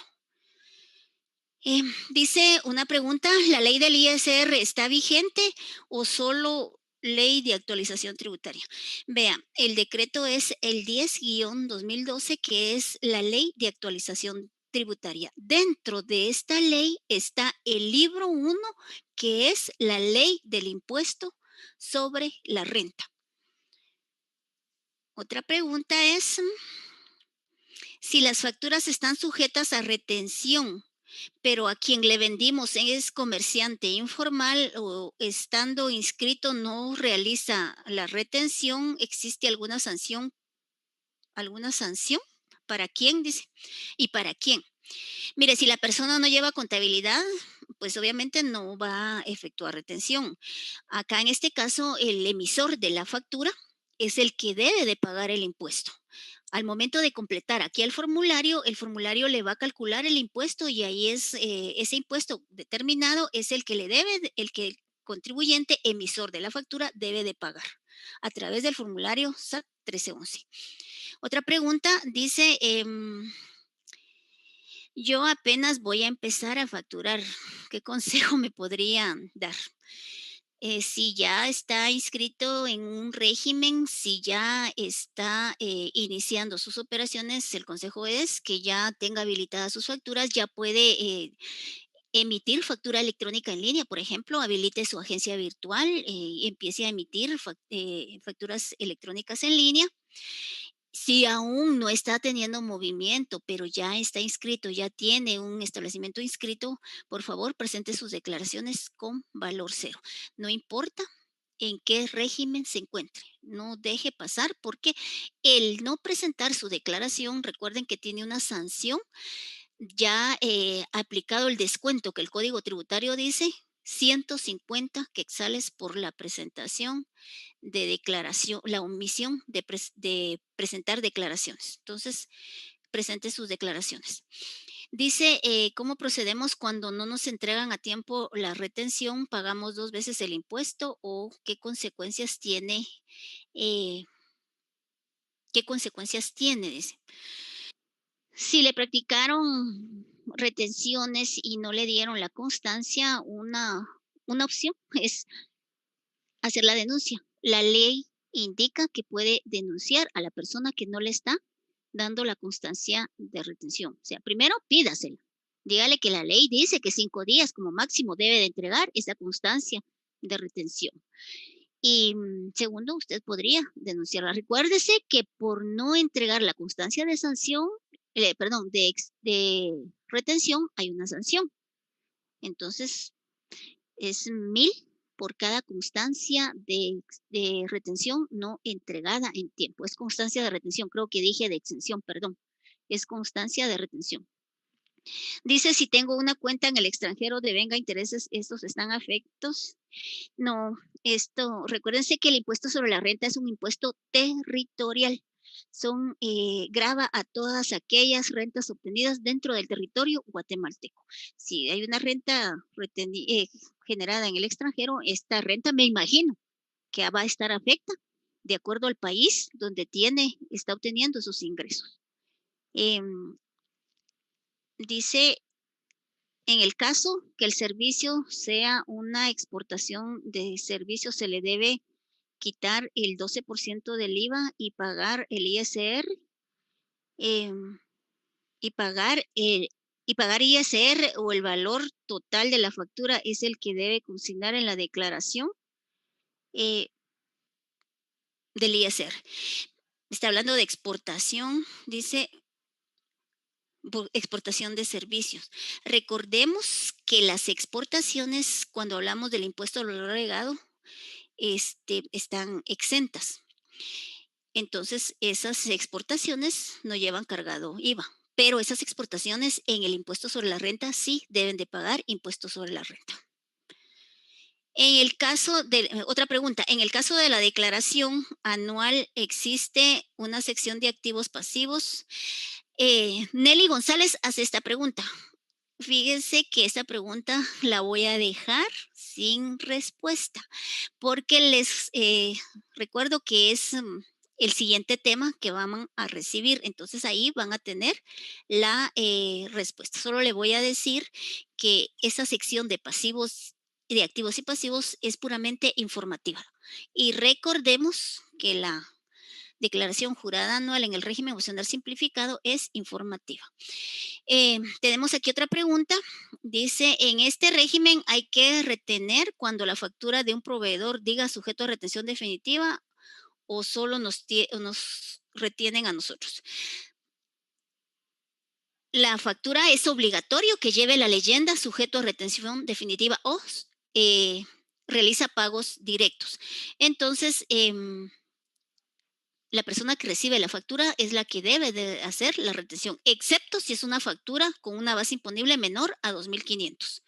Speaker 2: Dice una pregunta, ¿la ley del ISR está vigente o solo ley de actualización tributaria? Vea, el decreto es el 10-2012, que es la ley de actualización tributaria. Dentro de esta ley está el libro 1, que es la ley del impuesto sobre la renta. Otra pregunta es si las facturas están sujetas a retención, pero a quien le vendimos es comerciante informal o estando inscrito no realiza la retención, ¿existe alguna sanción? ¿Alguna sanción? ¿Para quién? Dice. ¿Y para quién? Mire, si la persona no lleva contabilidad, pues obviamente no va a efectuar retención. Acá en este caso, el emisor de la factura es el que debe de pagar el impuesto. Al momento de completar aquí el formulario le va a calcular el impuesto y ahí es ese impuesto determinado es el que le debe, el que el contribuyente emisor de la factura debe de pagar a través del formulario SAT 1311. Otra pregunta dice, yo apenas voy a empezar a facturar. ¿Qué consejo me podrían dar? Si ya está inscrito en un régimen, si ya está iniciando sus operaciones, el consejo es que ya tenga habilitadas sus facturas, ya puede emitir factura electrónica en línea, por ejemplo, habilite su agencia virtual y empiece a emitir facturas electrónicas en línea. Si aún no está teniendo movimiento, pero ya está inscrito, ya tiene un establecimiento inscrito, por favor, presente sus declaraciones con valor cero. No importa en qué régimen se encuentre, no deje pasar porque el no presentar su declaración, recuerden que tiene una sanción ya aplicado el descuento que el Código Tributario dice, 150 quetzales por la presentación de declaración, la omisión de presentar declaraciones. Entonces, presente sus declaraciones. Dice, ¿cómo procedemos cuando no nos entregan a tiempo la retención? ¿Pagamos 2 veces el impuesto o qué consecuencias tiene? ¿Qué consecuencias tiene? Dice. Si le practicaron retenciones y no le dieron la constancia, una opción es hacer la denuncia. La ley indica que puede denunciar a la persona que no le está dando la constancia de retención. O sea, primero pídasela. Dígale que la ley dice que 5 días como máximo debe de entregar esa constancia de retención. Y segundo, usted podría denunciarla. Recuérdese que por no entregar la constancia de sanción, perdón, de retención, hay una sanción. Entonces, es 1,000 por cada constancia de retención no entregada en tiempo. Es constancia de retención, creo que dije de exención, perdón. Es constancia de retención. Dice, si tengo una cuenta en el extranjero de venga intereses, ¿estos están afectos? No, recuérdense que el impuesto sobre la renta es un impuesto territorial. Grava a todas aquellas rentas obtenidas dentro del territorio guatemalteco. Si hay una renta generada en el extranjero, esta renta me imagino que va a estar afecta de acuerdo al país donde está obteniendo sus ingresos. Dice, en el caso que el servicio sea una exportación de servicios, se le debe quitar el 12% del IVA y pagar el ISR, em, y pagar ISR o el valor total de la factura es el que debe consignar en la declaración eh, del ISR. Está hablando de exportación, dice exportación de servicios. Recordemos que las exportaciones, cuando hablamos del impuesto al valor agregado, están exentas. Entonces, esas exportaciones no llevan cargado IVA, pero esas exportaciones en el impuesto sobre la renta sí deben de pagar impuesto sobre la renta. En el caso de, otra pregunta, en el caso de la declaración anual, ¿existe una sección de activos pasivos? Nelly González hace esta pregunta. Fíjense que esta pregunta la voy a dejar sin respuesta, porque les recuerdo que es el siguiente tema que van a recibir. Entonces ahí van a tener la respuesta. Solo le voy a decir que esa sección de pasivos, de activos y pasivos es puramente informativa. Y recordemos que la declaración jurada anual en el régimen opcional simplificado es informativa. Tenemos aquí otra pregunta. Dice, en este régimen hay que retener cuando la factura de un proveedor diga sujeto a retención definitiva o solo nos retienen a nosotros. La factura es obligatorio que lleve la leyenda sujeto a retención definitiva o realiza pagos directos. Entonces, la persona que recibe la factura es la que debe de hacer la retención, excepto si es una factura con una base imponible menor a 2,500.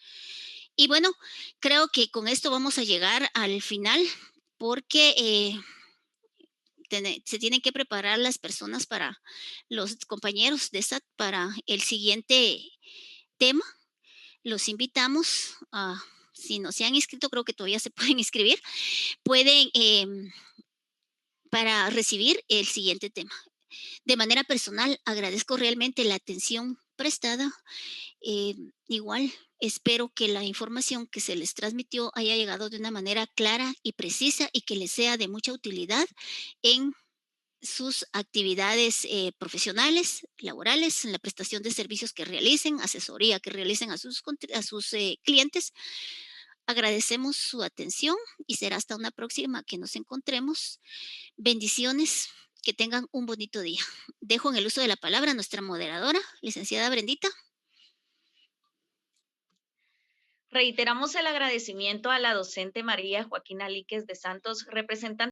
Speaker 2: Y bueno, creo que con esto vamos a llegar al final porque se tienen que preparar las personas para los compañeros de SAT para el siguiente tema. Los invitamos a, si no se han inscrito, creo que todavía se pueden inscribir, pueden para recibir el siguiente tema. De manera personal, agradezco realmente la atención prestada. Igual, espero que la información que se les transmitió haya llegado de una manera clara y precisa y que les sea de mucha utilidad en sus actividades profesionales, laborales, en la prestación de servicios que realicen, asesoría que realicen a sus clientes. Agradecemos su atención y será hasta una próxima que nos encontremos. Bendiciones, que tengan un bonito día. Dejo en el uso de la palabra a nuestra moderadora, licenciada Brendita.
Speaker 1: Reiteramos el agradecimiento a la docente María Joaquina Líquez de Santos, representante